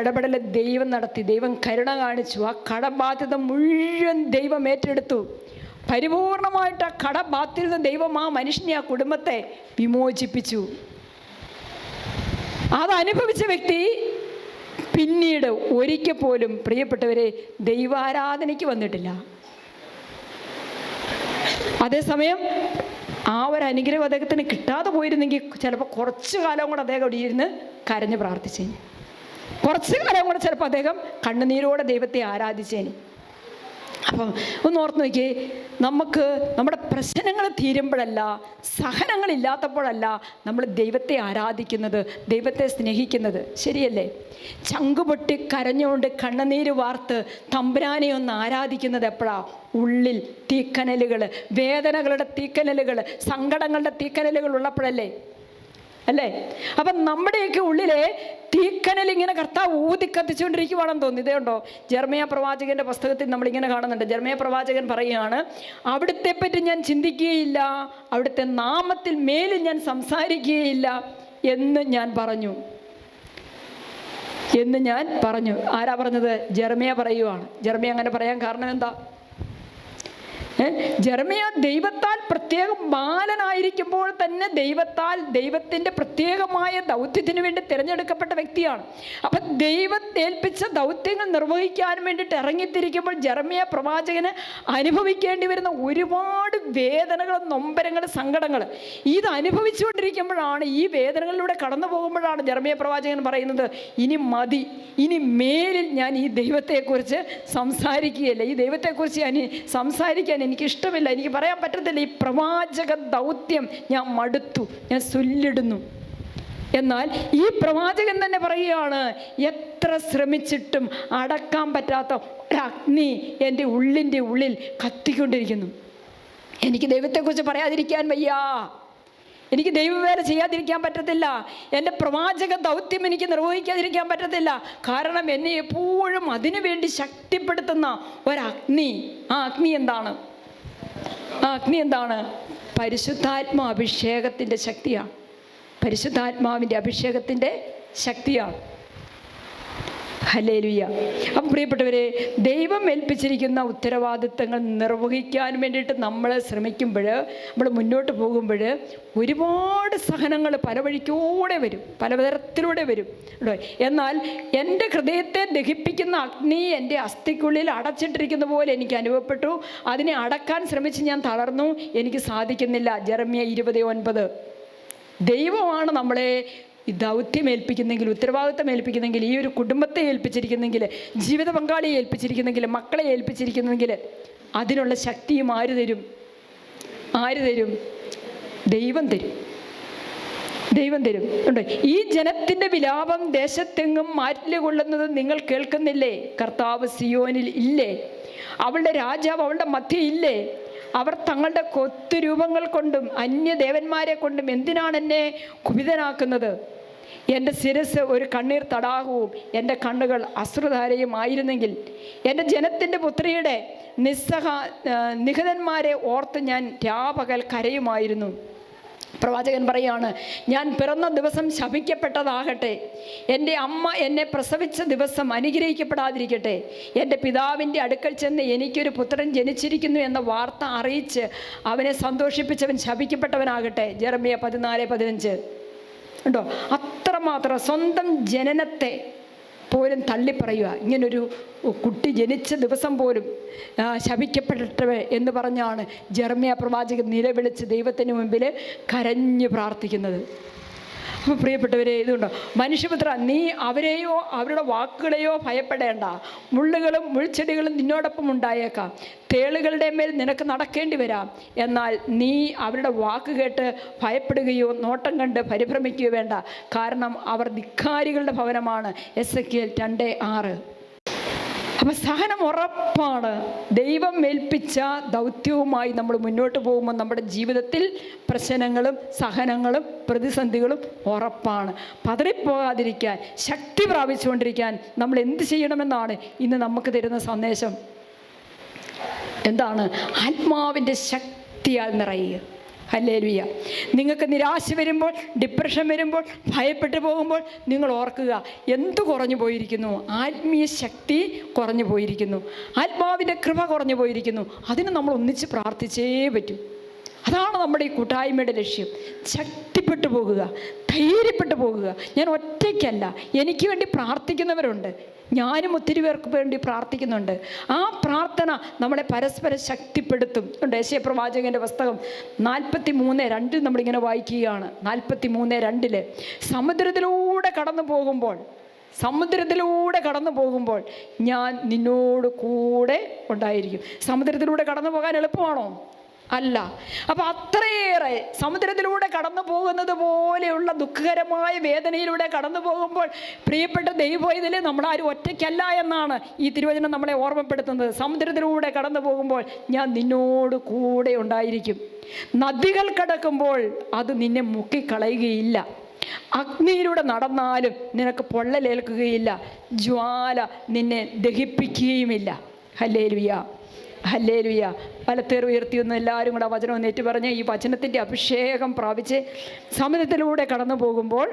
ഇടപെടൽ, ദൈവം നടത്തി. ദൈവം കരുണ കാണിച്ചു. ആ കടബാധ്യത മുഴുവൻ ദൈവം ഏറ്റെടുത്തു. പരിപൂർണമായിട്ട് ആ കടബാധ്യത ദൈവം ആ മനുഷ്യനെ, ആ കുടുംബത്തെ വിമോചിപ്പിച്ചു. അതനുഭവിച്ച വ്യക്തി പിന്നീട് ഒരിക്കൽ പോലും, പ്രിയപ്പെട്ടവരെ, ദൈവാരാധനയ്ക്ക് വന്നിട്ടില്ല. അതേസമയം ആ ഒരു അനുഗ്രഹം അദ്ദേഹത്തിന് കിട്ടാതെ പോയിരുന്നെങ്കിൽ ചിലപ്പോൾ കുറച്ചു കാലം കൂടെ അദ്ദേഹം അവിടെ ഇരുന്ന് കരഞ്ഞ് പ്രാർത്ഥിച്ചേനെ. കുറച്ചു കാലം കൂടെ ചിലപ്പോൾ അദ്ദേഹം കണ്ണുനീരോടെ ദൈവത്തെ ആരാധിച്ചേനെ. അപ്പം ഒന്ന് ഓർത്ത് നോക്കിയേ, നമുക്ക് നമ്മുടെ പ്രശ്നങ്ങൾ തീരുമ്പോഴല്ല, സഹനങ്ങളില്ലാത്തപ്പോഴല്ല നമ്മൾ ദൈവത്തെ ആരാധിക്കുന്നത്, ദൈവത്തെ സ്നേഹിക്കുന്നത്. ശരിയല്ലേ? ചങ്കുപൊട്ടി കരഞ്ഞുകൊണ്ട് കണ്ണുനീര് വാർത്ത് തമ്പുരാനെ ഒന്ന് ആരാധിക്കുന്നത് എപ്പോഴാണ്? ഉള്ളിൽ തീക്കനലുകൾ, വേദനകളുടെ തീക്കനലുകൾ, സങ്കടങ്ങളുടെ തീക്കനലുകൾ ഉള്ളപ്പോഴല്ലേ? അല്ലേ? അപ്പം നമ്മുടെയൊക്കെ ഉള്ളിലെ തീക്കനൽ ഇങ്ങനെ കർത്താവ് ഊതി കത്തിച്ചുകൊണ്ടിരിക്കുവാണെന്ന് തോന്നി. ഇതേണ്ടോ ജെറമ്യാ പ്രവാചകന്റെ പുസ്തകത്തിൽ നമ്മളിങ്ങനെ കാണുന്നുണ്ട്. ജെറമ്യാ പ്രവാചകൻ പറയുകയാണ്, അവിടുത്തെ പറ്റി ഞാൻ ചിന്തിക്കുകയില്ല, അവിടുത്തെ നാമത്തിൽ മേലിൽ ഞാൻ സംസാരിക്കുകയില്ല എന്ന് ഞാൻ പറഞ്ഞു. ആരാ പറഞ്ഞത്? ജെറമ്യാ പറയുവാണ്. ജെറമ്യാ അങ്ങനെ പറയാൻ കാരണം എന്താ? ജെറമ്യാ ദൈവത്താൽ പ്രത്യേകം ബാലനായിരിക്കുമ്പോൾ തന്നെ ദൈവത്തിൻ്റെ പ്രത്യേകമായ ദൗത്യത്തിന് വേണ്ടി തിരഞ്ഞെടുക്കപ്പെട്ട വ്യക്തിയാണ്. അപ്പം ദൈവത്തേൽപ്പിച്ച ദൗത്യങ്ങൾ നിർവഹിക്കാൻ വേണ്ടിയിട്ട് ഇറങ്ങിത്തിരിക്കുമ്പോൾ ജെറമ്യാ പ്രവാചകന് അനുഭവിക്കേണ്ടി വരുന്ന ഒരുപാട് വേദനകൾ, നൊമ്പരങ്ങൾ, സങ്കടങ്ങൾ, ഇത് അനുഭവിച്ചുകൊണ്ടിരിക്കുമ്പോഴാണ്, ഈ വേദനകളിലൂടെ കടന്നു പോകുമ്പോഴാണ് ജെറമ്യാ പ്രവാചകൻ പറയുന്നത്, ഇനി മതി, ഇനി മേലിൽ ഞാൻ ഈ ദൈവത്തെക്കുറിച്ച് സംസാരിക്കുകയില്ല, ഈ ദൈവത്തെക്കുറിച്ച് ഞാൻ സംസാരിക്കാൻ എനിക്കിഷ്ടമില്ല, എനിക്ക് പറയാൻ പറ്റത്തില്ല, ഈ പ്രവാചക ദൗത്യം ഞാൻ മടുത്തു, ഞാൻ ചൊല്ലിടുന്നു. എന്നാൽ ഈ പ്രവാചകൻ തന്നെ പറയുകയാണ്, എത്ര ശ്രമിച്ചിട്ടും അടക്കാൻ പറ്റാത്ത ഒരഗ്നി എൻ്റെ ഉള്ളിൻ്റെ ഉള്ളിൽ കത്തിക്കൊണ്ടിരിക്കുന്നു. എനിക്ക് ദൈവത്തെക്കുറിച്ച് പറയാതിരിക്കാൻ വയ്യ, എനിക്ക് ദൈവവേല ചെയ്യാതിരിക്കാൻ പറ്റത്തില്ല, എൻ്റെ പ്രവാചക ദൗത്യം എനിക്ക് നിർവഹിക്കാതിരിക്കാൻ പറ്റത്തില്ല. കാരണം എന്നെ എപ്പോഴും അതിനു വേണ്ടി ശക്തിപ്പെടുത്തുന്ന ഒരഗ്നി. ആ അഗ്നി എന്താണ്? പരിശുദ്ധാത്മാ അഭിഷേകത്തിൻ്റെ ശക്തിയാണ്. പരിശുദ്ധാത്മാവിൻ്റെ അഭിഷേകത്തിൻ്റെ ശക്തിയാണ്. ഹല്ലേലൂയ. അപ്പം പ്രിയപ്പെട്ടവരെ, ദൈവം ഏൽപ്പിച്ചിരിക്കുന്ന ഉത്തരവാദിത്തങ്ങൾ നിർവഹിക്കാൻ വേണ്ടിയിട്ട് നമ്മൾ ശ്രമിക്കുമ്പോൾ, നമ്മൾ മുന്നോട്ട് പോകുമ്പോൾ ഒരുപാട് സഹനങ്ങൾ പല വഴിക്കൂടെ വരും, പലതരത്തിലൂടെ വരും. എന്നാൽ എൻ്റെ ഹൃദയത്തെ ദഹിപ്പിക്കുന്ന അഗ്നി എൻ്റെ അസ്ഥിക്കുള്ളിൽ അടച്ചിട്ടിരിക്കുന്ന പോലെ എനിക്ക് അനുഭവപ്പെട്ടു. അതിനെ അടക്കാൻ ശ്രമിച്ച് ഞാൻ തളർന്നു, എനിക്ക് സാധിക്കുന്നില്ല. ജെറമ്യ 20:9. ദൈവമാണ് നമ്മളെ ഈ ദൗത്യം ഏൽപ്പിക്കുന്നെങ്കിൽ, ഉത്തരവാദിത്തം ഏൽപ്പിക്കുന്നെങ്കിൽ, ഈ ഒരു കുടുംബത്തെ ഏൽപ്പിച്ചിരിക്കുന്നെങ്കിൽ, ജീവിത പങ്കാളിയെ ഏൽപ്പിച്ചിരിക്കുന്നെങ്കിൽ, മക്കളെ ഏൽപ്പിച്ചിരിക്കുന്നെങ്കിൽ അതിനുള്ള ശക്തിയും ആര് തരും? ആര് തരും? ദൈവം തരും. ദൈവം തരും. ഉണ്ട്. ഈ ജനത്തിൻ്റെ വിലാപം ദേശത്തെങ്ങും മാറ്റിക്കൊള്ളുന്നത് നിങ്ങൾ കേൾക്കുന്നില്ലേ? കർത്താവ് സിയോനിൽ ഇല്ലേ? അവളുടെ രാജാവ് അവളുടെ മധ്യ ഇല്ലേ? അവർ തങ്ങളുടെ കൊത്തുരൂപങ്ങൾ കൊണ്ടും അന്യദേവന്മാരെ കൊണ്ടും എന്തിനാണ് എന്നെ കുപിതനാക്കുന്നത്? എൻ്റെ ശിരസ് ഒരു കണ്ണീർ തടാകവും എൻ്റെ കണ്ണുകൾ അശ്രുധാരയും ആയിരുന്നെങ്കിൽ എൻ്റെ ജനത്തിൻ്റെ പുത്രിയുടെ നിഹതന്മാരെ ഓർത്ത് ഞാൻ രാപകൽ കരയുമായിരുന്നു. പ്രവാചകൻ പറയാണ്, ഞാൻ പിറന്ന ദിവസം ശപിക്കപ്പെട്ടതാകട്ടെ, എൻ്റെ അമ്മ എന്നെ പ്രസവിച്ച ദിവസം അനുഗ്രഹിക്കപ്പെടാതിരിക്കട്ടെ, എൻ്റെ പിതാവിൻ്റെ അടുക്കൽ ചെന്ന് എനിക്കൊരു പുത്രൻ ജനിച്ചിരിക്കുന്നു എന്ന വാർത്ത അറിയിച്ച് അവനെ സന്തോഷിപ്പിച്ചവൻ ശപിക്കപ്പെട്ടവനാകട്ടെ. ജെറമ്യ 14:15. ഉണ്ടോ? അത്രമാത്രം സ്വന്തം ജനനത്തെ പോലും തള്ളിപ്പറയുക. ഇങ്ങനൊരു കുട്ടി ജനിച്ച ദിവസം പോലും ശപിക്കപ്പെടട്ടെ എന്ന് പറഞ്ഞാണ് ജെറമ്യ പ്രവാചകൻ നിലവിളിച്ച് ദൈവത്തിന് മുമ്പിൽ കരഞ്ഞു പ്രാർത്ഥിക്കുന്നത്. അപ്പോൾ പ്രിയപ്പെട്ടവരെ, ഇതുണ്ടോ? മനുഷ്യപുത്ര, നീ അവരെയോ അവരുടെ വാക്കുകളെയോ ഭയപ്പെടേണ്ട. മുള്ളുകളും മുൾച്ചെടികളും നിന്നോടൊപ്പം ഉണ്ടായേക്കാം, തേളുകളുടെ മേൽ നിനക്ക് നടക്കേണ്ടി വരാം. എന്നാൽ നീ അവരുടെ വാക്ക് കേട്ട് ഭയപ്പെടുകയോ നോട്ടം കണ്ട് പരിഭ്രമിക്കുകയോ വേണ്ട. കാരണം അവർ ധിക്കാരികളുടെ ഭവനമാണ്. എസെക്കിയേൽ 2:6. അപ്പം സഹനം ഉറപ്പാണ്. ദൈവം ഏൽപ്പിച്ച ദൗത്യവുമായി നമ്മൾ മുന്നോട്ട് പോകുമ്പോൾ നമ്മുടെ ജീവിതത്തിൽ പ്രശ്നങ്ങളും സഹനങ്ങളും പ്രതിസന്ധികളും ഉറപ്പാണ്. പതറിപ്പോകാതിരിക്കാൻ, ശക്തി പ്രാപിച്ചുകൊണ്ടിരിക്കാൻ നമ്മൾ എന്ത് ചെയ്യണമെന്നാണ് ഇന്ന് നമുക്ക് തരുന്ന സന്ദേശം. എന്താണ്? ആത്മാവിൻ്റെ ശക്തിയാൽ നിറയുക. ഹല്ലേലൂയ. നിങ്ങൾക്ക് നിരാശ വരുമ്പോൾ, ഡിപ്രഷൻ വരുമ്പോൾ, ഭയപ്പെട്ടു പോകുമ്പോൾ നിങ്ങൾ ഓർക്കുക, എന്തു കുറഞ്ഞു പോയിരിക്കുന്നു? ആത്മീയ ശക്തി കുറഞ്ഞു പോയിരിക്കുന്നു, ആത്മാവിൻ്റെ കൃപ കുറഞ്ഞു പോയിരിക്കുന്നു. അതിന് നമ്മൾ ഒന്നിച്ച് പ്രാർത്ഥിച്ചേ പറ്റൂ. അതാണ് നമ്മുടെ ഈ കൂട്ടായ്മയുടെ ലക്ഷ്യം. ശക്തിപ്പെട്ടു പോകുക, ധൈര്യപ്പെട്ടു പോകുക. ഞാൻ ഒറ്റയ്ക്കല്ല, എനിക്ക് വേണ്ടി പ്രാർത്ഥിക്കുന്നവരുണ്ട്. ഞാനും ഒത്തിരി പേർക്ക് വേണ്ടി പ്രാർത്ഥിക്കുന്നുണ്ട്. ആ പ്രാർത്ഥന നമ്മളെ പരസ്പരം ശക്തിപ്പെടുത്തും. യേശയ്യാ പ്രവാചകൻ്റെ പുസ്തകം 43:2 നമ്മളിങ്ങനെ വായിക്കുകയാണ്. 43:2 സമുദ്രത്തിലൂടെ കടന്നു പോകുമ്പോൾ ഞാൻ നിന്നോട് കൂടെ ഉണ്ടായിരിക്കും. സമുദ്രത്തിലൂടെ കടന്നു പോകാൻ എളുപ്പമാണോ? അല്ല. അപ്പം അത്രയേറെ സമുദ്രത്തിലൂടെ കടന്നു പോകുന്നത് പോലെയുള്ള ദുഃഖകരമായ വേദനയിലൂടെ കടന്നു പോകുമ്പോൾ പ്രിയപ്പെട്ട ദൈവപൈതലേ, നമ്മളാരും ഒറ്റയ്ക്കല്ല എന്നാണ് ഈ തിരുവചനം നമ്മളെ ഓർമ്മപ്പെടുത്തുന്നത്. സമുദ്രത്തിലൂടെ കടന്നു പോകുമ്പോൾ ഞാൻ നിന്നോട് കൂടെ ഉണ്ടായിരിക്കും. നദികൾ കടക്കുമ്പോൾ അത് നിന്നെ മുക്കിക്കളയുകയില്ല. അഗ്നിയിലൂടെ നടന്നാലും നിനക്ക് പൊള്ളലേൽക്കുകയില്ല. ജ്വാല നിന്നെ ദഹിപ്പിക്കുകയുമില്ല. Hallelujah, hallelujah. വലത്തേർ ഉയർത്തിയൊന്ന് എല്ലാവരും കൂടെ വചനം ഒന്ന് ഏറ്റു പറഞ്ഞ് ഈ വചനത്തിൻ്റെ അഭിഷേകം പ്രാപിച്ച് സമുദ്രത്തിലൂടെ കടന്നു പോകുമ്പോൾ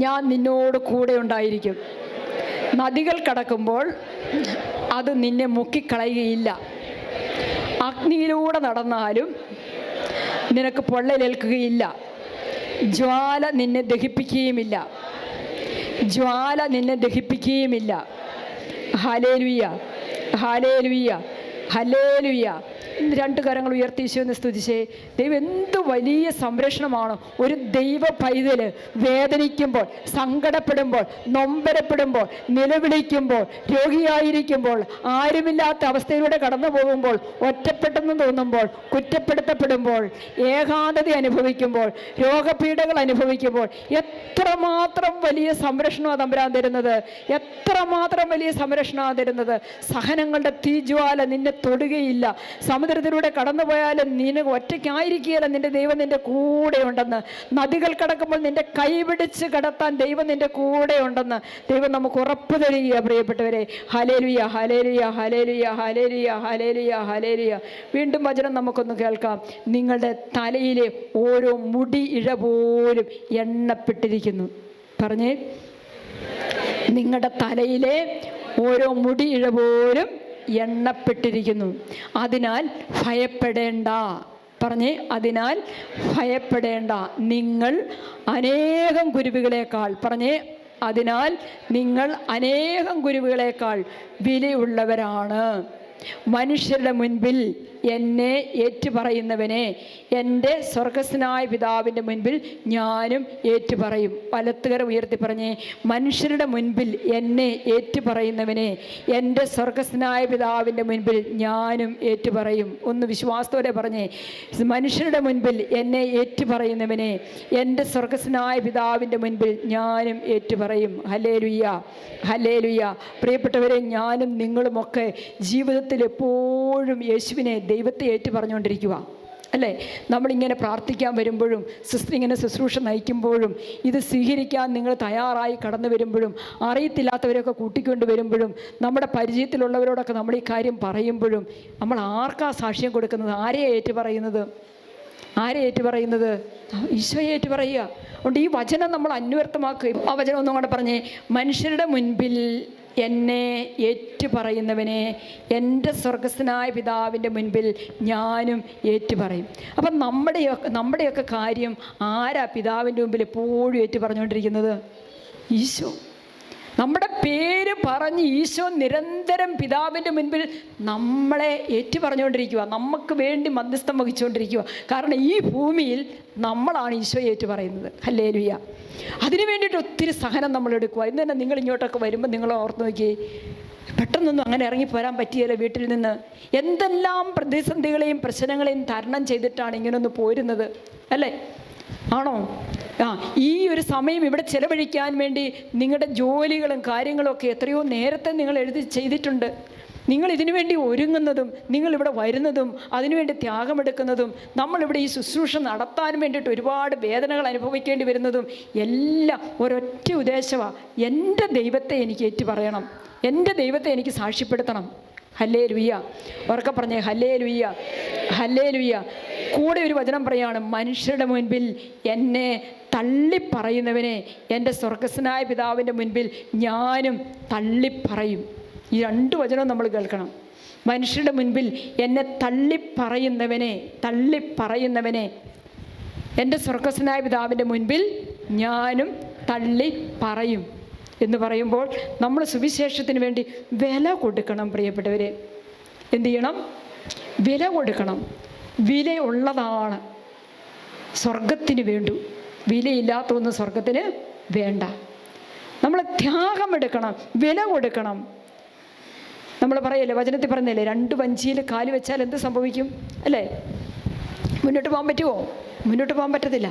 ഞാൻ നിന്നോട് കൂടെ ഉണ്ടായിരിക്കും. നദികൾ കടക്കുമ്പോൾ അത് നിന്നെ മുക്കിക്കളയുകയില്ല. അഗ്നിയിലൂടെ നടന്നാലും നിനക്ക് പൊള്ളലേൽക്കുകയില്ല. ജ്വാല നിന്നെ ദഹിപ്പിക്കുകയുമില്ല. ജ്വാല നിന്നെ ദഹിപ്പിക്കുകയുമില്ല. Hallelujah, hallelujah, hallelujah. 2 കരങ്ങൾ ഉയർത്തി ഈശോയെ സ്തുതിച്ചേ. ദൈവം എന്ത് വലിയ സംരക്ഷണമാണ്. ഒരു ദൈവ പൈതല് വേദനിക്കുമ്പോൾ, സങ്കടപ്പെടുമ്പോൾ, നൊമ്പരപ്പെടുമ്പോൾ, നിലവിളിക്കുമ്പോൾ, രോഗിയായിരിക്കുമ്പോൾ, ആരുമില്ലാത്ത അവസ്ഥയിലൂടെ കടന്നു പോകുമ്പോൾ, ഒറ്റപ്പെട്ടെന്ന് തോന്നുമ്പോൾ, കുറ്റപ്പെടുത്തപ്പെടുമ്പോൾ, ഏകാന്തത അനുഭവിക്കുമ്പോൾ, രോഗപീഠകൾ അനുഭവിക്കുമ്പോൾ എത്രമാത്രം വലിയ സംരക്ഷണമാണ് തമ്പുരാൻ തരുന്നത്. എത്രമാത്രം വലിയ സംരക്ഷണമാണ് തരുന്നത്. സഹനങ്ങളുടെ തീജ്വാല നിന്നെ തൊടുകയില്ല. സമുദ്രത്തിലൂടെ കടന്നുപോയാലും നീ ഒറ്റയ്ക്കായിരിക്കുകയില്ല. നിന്റെ ദൈവം നിന്റെ കൂടെ ഉണ്ടെന്ന്. നദികൾ കടക്കുമ്പോൾ നിന്റെ കൈപിടിച്ച് കടത്താൻ ദൈവം നിന്റെ കൂടെ ഉണ്ടെന്ന് ദൈവം നമുക്ക് ഉറപ്പ് തരിക. പ്രിയപ്പെട്ടവരെ, hallelujah, hallelujah, hallelujah, hallelujah, hallelujah, hallelujah. വീണ്ടും വചനം നമുക്കൊന്ന് കേൾക്കാം. നിങ്ങളുടെ തലയിലെ ഓരോ മുടി ഇഴ പോലും എണ്ണപ്പെട്ടിരിക്കുന്നു. പറഞ്ഞേ, നിങ്ങളുടെ തലയിലെ ഓരോ മുടിയിഴ പോലും എണ്ണപ്പെട്ടിരിക്കുന്നു. അതിനാൽ ഭയപ്പെടേണ്ട. പറഞ്ഞേ, അതിനാൽ ഭയപ്പെടേണ്ട. നിങ്ങൾ അനേകം കുരുവികളേക്കാൾ, പറഞ്ഞേ, അതിനാൽ നിങ്ങൾ അനേകം കുരുവികളേക്കാൾ വിലയുള്ളവരാണ്. മനുഷ്യരുടെ മുൻപിൽ എന്നെ ഏറ്റുപറയുന്നവനെ എൻ്റെ സ്വർഗസ്വനായ പിതാവിൻ്റെ മുൻപിൽ ഞാനും ഏറ്റുപറയും. വലത്തുകര ഉയർത്തി പറഞ്ഞേ, മനുഷ്യരുടെ മുൻപിൽ എന്നെ ഏറ്റുപറയുന്നവനെ എൻ്റെ സ്വർഗസ്വനായ പിതാവിൻ്റെ മുൻപിൽ ഞാനും ഏറ്റുപറയും. ഒന്ന് വിശ്വാസത്തോടെ പറഞ്ഞേ, മനുഷ്യരുടെ മുൻപിൽ എന്നെ ഏറ്റുപറയുന്നവനെ എൻ്റെ സ്വർഗസ്വനായ പിതാവിൻ്റെ മുൻപിൽ ഞാനും ഏറ്റുപറയും. Hallelujah, hallelujah. പ്രിയപ്പെട്ടവരെ, ഞാനും നിങ്ങളുമൊക്കെ ജീവിതത്തിൽ എപ്പോഴും യേശുവിനെ, ദൈവത്തെ ഏറ്റു പറഞ്ഞുകൊണ്ടിരിക്കുക അല്ലേ? നമ്മളിങ്ങനെ പ്രാർത്ഥിക്കാൻ വരുമ്പോഴും ഇങ്ങനെ ശുശ്രൂഷ നയിക്കുമ്പോഴും ഇത് സ്വീകരിക്കാൻ നിങ്ങൾ തയ്യാറായി കടന്നു വരുമ്പോഴും അറിയത്തില്ലാത്തവരെയൊക്കെ കൂട്ടിക്കൊണ്ട് വരുമ്പോഴും നമ്മുടെ പരിചയത്തിലുള്ളവരോടൊക്കെ നമ്മൾ ഈ കാര്യം പറയുമ്പോഴും നമ്മൾ ആർക്കാ സാക്ഷ്യം കൊടുക്കുന്നത്? ആരെയെ ഏറ്റുപറയുന്നത്? ആരെ ഏറ്റുപറയുന്നത്? ഈശോയെ ഏറ്റുപറയുക. അതുകൊണ്ട് ഈ വചനം നമ്മൾ അന്വർത്ഥമാക്കുകയും, ആ വചനം ഒന്നും കൂടെ പറഞ്ഞേ, മനുഷ്യരുടെ മുൻപിൽ എന്നെ ഏറ്റുപറയുന്നവനെ എൻ്റെ സ്വർഗസ്ഥനായ പിതാവിൻ്റെ മുൻപിൽ ഞാനും ഏറ്റുപറയും. അപ്പം നമ്മുടെയൊക്കെ കാര്യം ആരാ പിതാവിൻ്റെ മുമ്പിൽ എപ്പോഴും ഏറ്റുപറഞ്ഞുകൊണ്ടിരിക്കുന്നത്? ഈശോ. നമ്മുടെ പേര് പറഞ്ഞ് ഈശോ നിരന്തരം പിതാവിൻ്റെ മുൻപിൽ നമ്മളെ ഏറ്റുപറഞ്ഞുകൊണ്ടിരിക്കുക, നമുക്ക് വേണ്ടി മധ്യസ്ഥം വഹിച്ചുകൊണ്ടിരിക്കുക. കാരണം ഈ ഭൂമിയിൽ നമ്മളാണ് ഈശോയെ ഏറ്റുപറയുന്നത്. ഹല്ലേലൂയ. അതിനു വേണ്ടിയിട്ട് ഒത്തിരി സഹനം നമ്മൾ എടുക്കുക. ഇന്ന് തന്നെ നിങ്ങൾ ഇങ്ങോട്ടൊക്കെ വരുമ്പോൾ നിങ്ങൾ ഓർത്ത് നോക്കി, പെട്ടെന്നൊന്നും അങ്ങനെ ഇറങ്ങിപ്പോരാൻ പറ്റിയല്ല വീട്ടിൽ നിന്ന്. എന്തെല്ലാം പ്രതിസന്ധികളെയും പ്രശ്നങ്ങളെയും തരണം ചെയ്തിട്ടാണ് ഇങ്ങനൊന്ന് പോരുന്നത്, അല്ലേ? ആണോ? ഈ ഒരു സമയം ഇവിടെ ചെലവഴിക്കാൻ വേണ്ടി നിങ്ങളുടെ ജോലികളും കാര്യങ്ങളും ഒക്കെ എത്രയോ നേരത്തെ നിങ്ങൾ ചെയ്തിട്ടുണ്ട്. നിങ്ങൾ ഇതിനു വേണ്ടി ഒരുങ്ങുന്നതും നിങ്ങളിവിടെ വരുന്നതും അതിനുവേണ്ടി ത്യാഗമെടുക്കുന്നതും നമ്മളിവിടെ ഈ ശുശ്രൂഷ നടത്താൻ വേണ്ടിയിട്ട് ഒരുപാട് വേദനകൾ അനുഭവിക്കേണ്ടി വരുന്നതും എല്ലാം ഒരൊറ്റ ഉദ്ദേശമാണ്, എൻ്റെ ദൈവത്തെ എനിക്ക് ഏറ്റുപറയണം, എൻ്റെ ദൈവത്തെ എനിക്ക് സാക്ഷ്യപ്പെടുത്തണം. ഹല്ലേലൂയ. ഉറക്കെ പറഞ്ഞേ, ഹല്ലേലൂയ, ഹല്ലേലൂയ. കൂടെ ഒരു വചനം പറയാണ്, മനുഷ്യരുടെ മുൻപിൽ എന്നെ തള്ളിപ്പറയുന്നവനെ എൻ്റെ സ്വർഗസ്വനായ പിതാവിൻ്റെ മുൻപിൽ ഞാനും തള്ളിപ്പറയും. ഈ രണ്ട് വചനവും നമ്മൾ കേൾക്കണം. മനുഷ്യരുടെ മുൻപിൽ എന്നെ തള്ളിപ്പറയുന്നവനെ എൻ്റെ സ്വർഗസ്വനായ പിതാവിൻ്റെ മുൻപിൽ ഞാനും തള്ളിപ്പറയും എന്ന് പറയുമ്പോൾ നമ്മൾ സുവിശേഷത്തിന് വേണ്ടി വില കൊടുക്കണം. പ്രിയപ്പെട്ടവരെ, എന്തു ചെയ്യണം? വില കൊടുക്കണം. വിലയുള്ളതാണ് സ്വർഗത്തിന് വേണ്ടു. വിലയില്ലാത്തൊന്നും സ്വർഗത്തിന് വേണ്ട. നമ്മൾ ത്യാഗമെടുക്കണം, വില കൊടുക്കണം. നമ്മൾ പറയല്ലേ, വചനത്തിൽ പറഞ്ഞല്ലേ, 2 വഞ്ചിയിൽ കാല് വെച്ചാൽ എന്ത് സംഭവിക്കും, അല്ലേ? മുന്നോട്ട് പോകാൻ പറ്റുമോ? മുന്നോട്ട് പോകാൻ പറ്റത്തില്ല.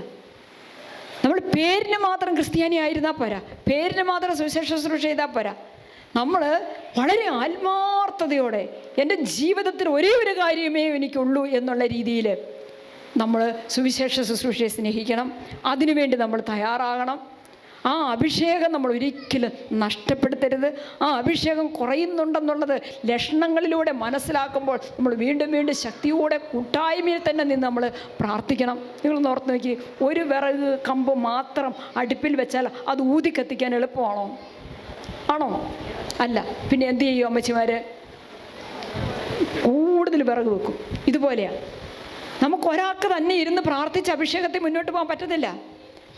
നമ്മൾ പേരിന് മാത്രം ക്രിസ്ത്യാനി ആയിരുന്നാൽ പോരാ, പേരിന് മാത്രം സുവിശേഷ ശുശ്രൂഷ ചെയ്താൽ പോരാ. നമ്മൾ വളരെ ആത്മാർത്ഥതയോടെ എൻ്റെ ജീവിതത്തിൽ ഒരേ ഒരു കാര്യമേ എനിക്കുള്ളൂ എന്നുള്ള രീതിയിൽ നമ്മൾ സുവിശേഷ ശുശ്രൂഷയെ സ്നേഹിക്കണം. അതിനുവേണ്ടി നമ്മൾ തയ്യാറാകണം. ആ അഭിഷേകം നമ്മൾ ഒരിക്കലും നഷ്ടപ്പെടുത്തരുത്. ആ അഭിഷേകം കുറയുന്നുണ്ടെന്നുള്ളത് ലക്ഷണങ്ങളിലൂടെ മനസ്സിലാക്കുമ്പോൾ നമ്മൾ വീണ്ടും വീണ്ടും ശക്തിയോടെ കൂട്ടായ്മയിൽ തന്നെ നിന്ന് നമ്മൾ പ്രാർത്ഥിക്കണം. നിങ്ങളൊന്ന് ഓർത്ത് നോക്കി, ഒരു വിറക് കമ്പ് മാത്രം അടുപ്പിൽ വെച്ചാൽ അത് ഊതി കത്തിക്കാൻ എളുപ്പമാണോ? ആണോ? അല്ല. പിന്നെ എന്ത് ചെയ്യും അമ്മച്ചിമാർ? കൂടുതൽ വിറക് വെക്കും. ഇതുപോലെയാണ്. നമുക്കൊരാൾക്ക് തന്നെ ഇരുന്ന് പ്രാർത്ഥിച്ച് അഭിഷേകത്തെ മുന്നോട്ട് പോകാൻ പറ്റത്തില്ല.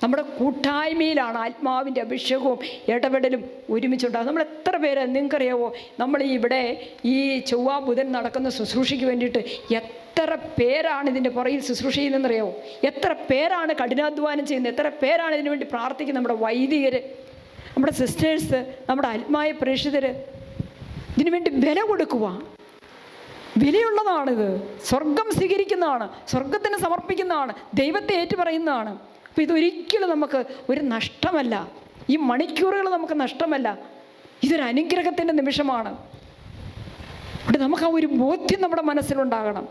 നമ്മുടെ കൂട്ടായ്മയിലാണ് ആത്മാവിൻ്റെ അഭിഷേകവും ഇടപെടലും ഒരുമിച്ചുണ്ടാകും. നമ്മൾ എത്ര പേര്, നിങ്ങൾക്കറിയാവോ, നമ്മൾ ഇവിടെ ഈ ചൊവ്വ ബുധൻ നടക്കുന്ന ശുശ്രൂഷയ്ക്ക് വേണ്ടിയിട്ട് എത്ര പേരാണ് ഇതിൻ്റെ പുറകിൽ ശുശ്രൂഷ ചെയ്യുന്നതെന്നറിയാവോ? എത്ര പേരാണ് കഠിനാധ്വാനം ചെയ്യുന്നത്? എത്ര പേരാണ് ഇതിനു വേണ്ടി പ്രാർത്ഥിക്കുന്നത്? നമ്മുടെ വൈദികർ, നമ്മുടെ സിസ്റ്റേഴ്സ്, നമ്മുടെ ആത്മായ പ്രേക്ഷിതർ ഇതിനു വേണ്ടി വില കൊടുക്കുക. വിലയുള്ളതാണിത്. സ്വർഗം സ്വീകരിക്കുന്നതാണ്, സ്വർഗത്തിന് സമർപ്പിക്കുന്നതാണ്, ദൈവത്തെ ഏറ്റുപറയുന്നതാണ്. അപ്പോൾ ഇതൊരിക്കലും നമുക്ക് ഒരു നഷ്ടമല്ല. ഈ മണിക്കൂറുകൾ നമുക്ക് നഷ്ടമല്ല. ഇതൊരു അനുഗ്രഹത്തിൻ്റെ നിമിഷമാണ്. അവിടെ നമുക്ക് ആ ഒരു ബോധ്യം നമ്മുടെ മനസ്സിലുണ്ടാകണം.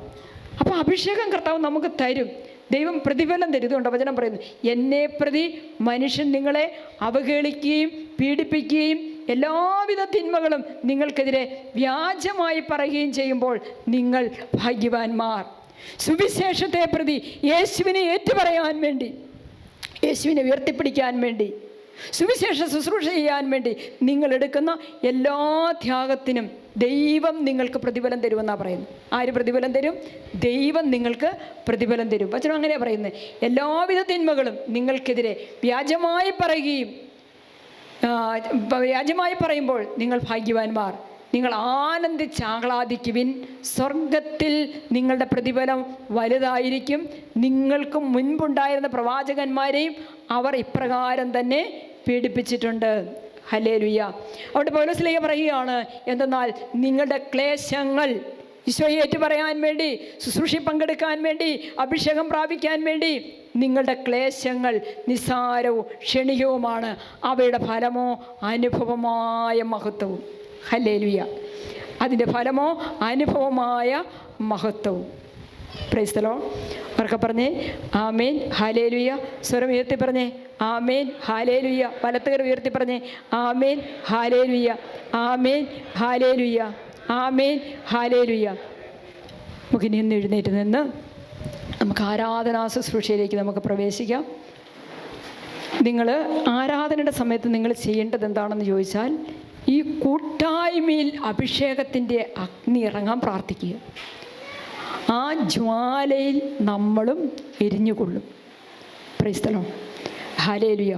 അപ്പോൾ അഭിഷേകം കർത്താവ് നമുക്ക് തരും. ദൈവം പ്രതിഫലം തരും. ഇതുകൊണ്ട് വചനം പറയുന്നു, എന്നെ പ്രതി മനുഷ്യൻ നിങ്ങളെ അവഹേളിക്കുകയും പീഡിപ്പിക്കുകയും എല്ലാവിധ തിന്മകളും നിങ്ങൾക്കെതിരെ വ്യാജമായി പറയുകയും ചെയ്യുമ്പോൾ നിങ്ങൾ ഭാഗ്യവാന്മാർ. സുവിശേഷത്തെ പ്രതി യേശുവിനെ ഏറ്റുപറയാൻ വേണ്ടി, യേശുവിനെ ഉയർത്തിപ്പിടിക്കാൻ വേണ്ടി സുവിശേഷ ശുശ്രൂഷ ചെയ്യാൻ വേണ്ടി നിങ്ങളെടുക്കുന്ന എല്ലാ ത്യാഗത്തിനും ദൈവം നിങ്ങൾക്ക് പ്രതിഫലം തരുമെന്നാണ് പറയുന്നത്. ആര് പ്രതിഫലം തരും? ദൈവം നിങ്ങൾക്ക് പ്രതിഫലം തരും. വചനം അങ്ങനെയാണ് പറയുന്നത്. എല്ലാവിധ തിന്മകളും നിങ്ങൾക്കെതിരെ വ്യാജമായി പറയുമ്പോൾ നിങ്ങൾ ഭാഗ്യവാന്മാർ. നിങ്ങൾ ആനന്ദിച്ചാഹ്ലാദിക്കുവിൻ, സ്വർഗത്തിൽ നിങ്ങളുടെ പ്രതിഫലം വലുതായിരിക്കും. നിങ്ങൾക്ക് മുൻപുണ്ടായിരുന്ന പ്രവാചകന്മാരെയും അവർ ഇപ്രകാരം തന്നെ പീഡിപ്പിച്ചിട്ടുണ്ട്. ഹല്ലേലൂയ. അവിടെ പൗലോസ് പറയുകയാണ്, എന്തെന്നാൽ നിങ്ങളുടെ ക്ലേശങ്ങൾ ഈശോയെ ഏറ്റു പറയാൻ വേണ്ടി, ശുശ്രൂഷ പങ്കെടുക്കാൻ വേണ്ടി, അഭിഷേകം പ്രാപിക്കാൻ വേണ്ടി നിങ്ങളുടെ ക്ലേശങ്ങൾ നിസ്സാരവും ക്ഷണികവുമാണ്. അവയുടെ ഫലമോ അനുഭവമായ മഹത്വവും. ഹല്ലേലൂയ. അതിൻ്റെ ഫലമോ അനുഭവമായ മഹത്വവും. Price the Lord. ഉറക്കെ പറഞ്ഞേ ആമേൻ ഹല്ലേലൂയ. സ്വരം ഉയർത്തി പറഞ്ഞേ ആമേൻ ഹല്ലേലൂയ. വലത്തുകര ഉയർത്തി പറഞ്ഞേ amen hallelujah, amen hallelujah, amen hallelujah. നമുക്കിനി ഒന്ന് എഴുന്നേറ്റ് നിന്ന് നമുക്ക് ആരാധനാ ശുശ്രൂഷയിലേക്ക് നമുക്ക് പ്രവേശിക്കാം. നിങ്ങൾ ആരാധനയുടെ സമയത്ത് നിങ്ങൾ ചെയ്യേണ്ടത് എന്താണെന്ന് ചോദിച്ചാൽ, ഈ കൂട്ടായ്മയിൽ അഭിഷേകത്തിൻ്റെ അഗ്നി ഇറങ്ങാൻ പ്രാർത്ഥിക്കുക. ആ ജ്വാലയിൽ നമ്മളും എരിഞ്ഞുകൊള്ളും. Praise the Lord. ഹല്ലേലൂയ.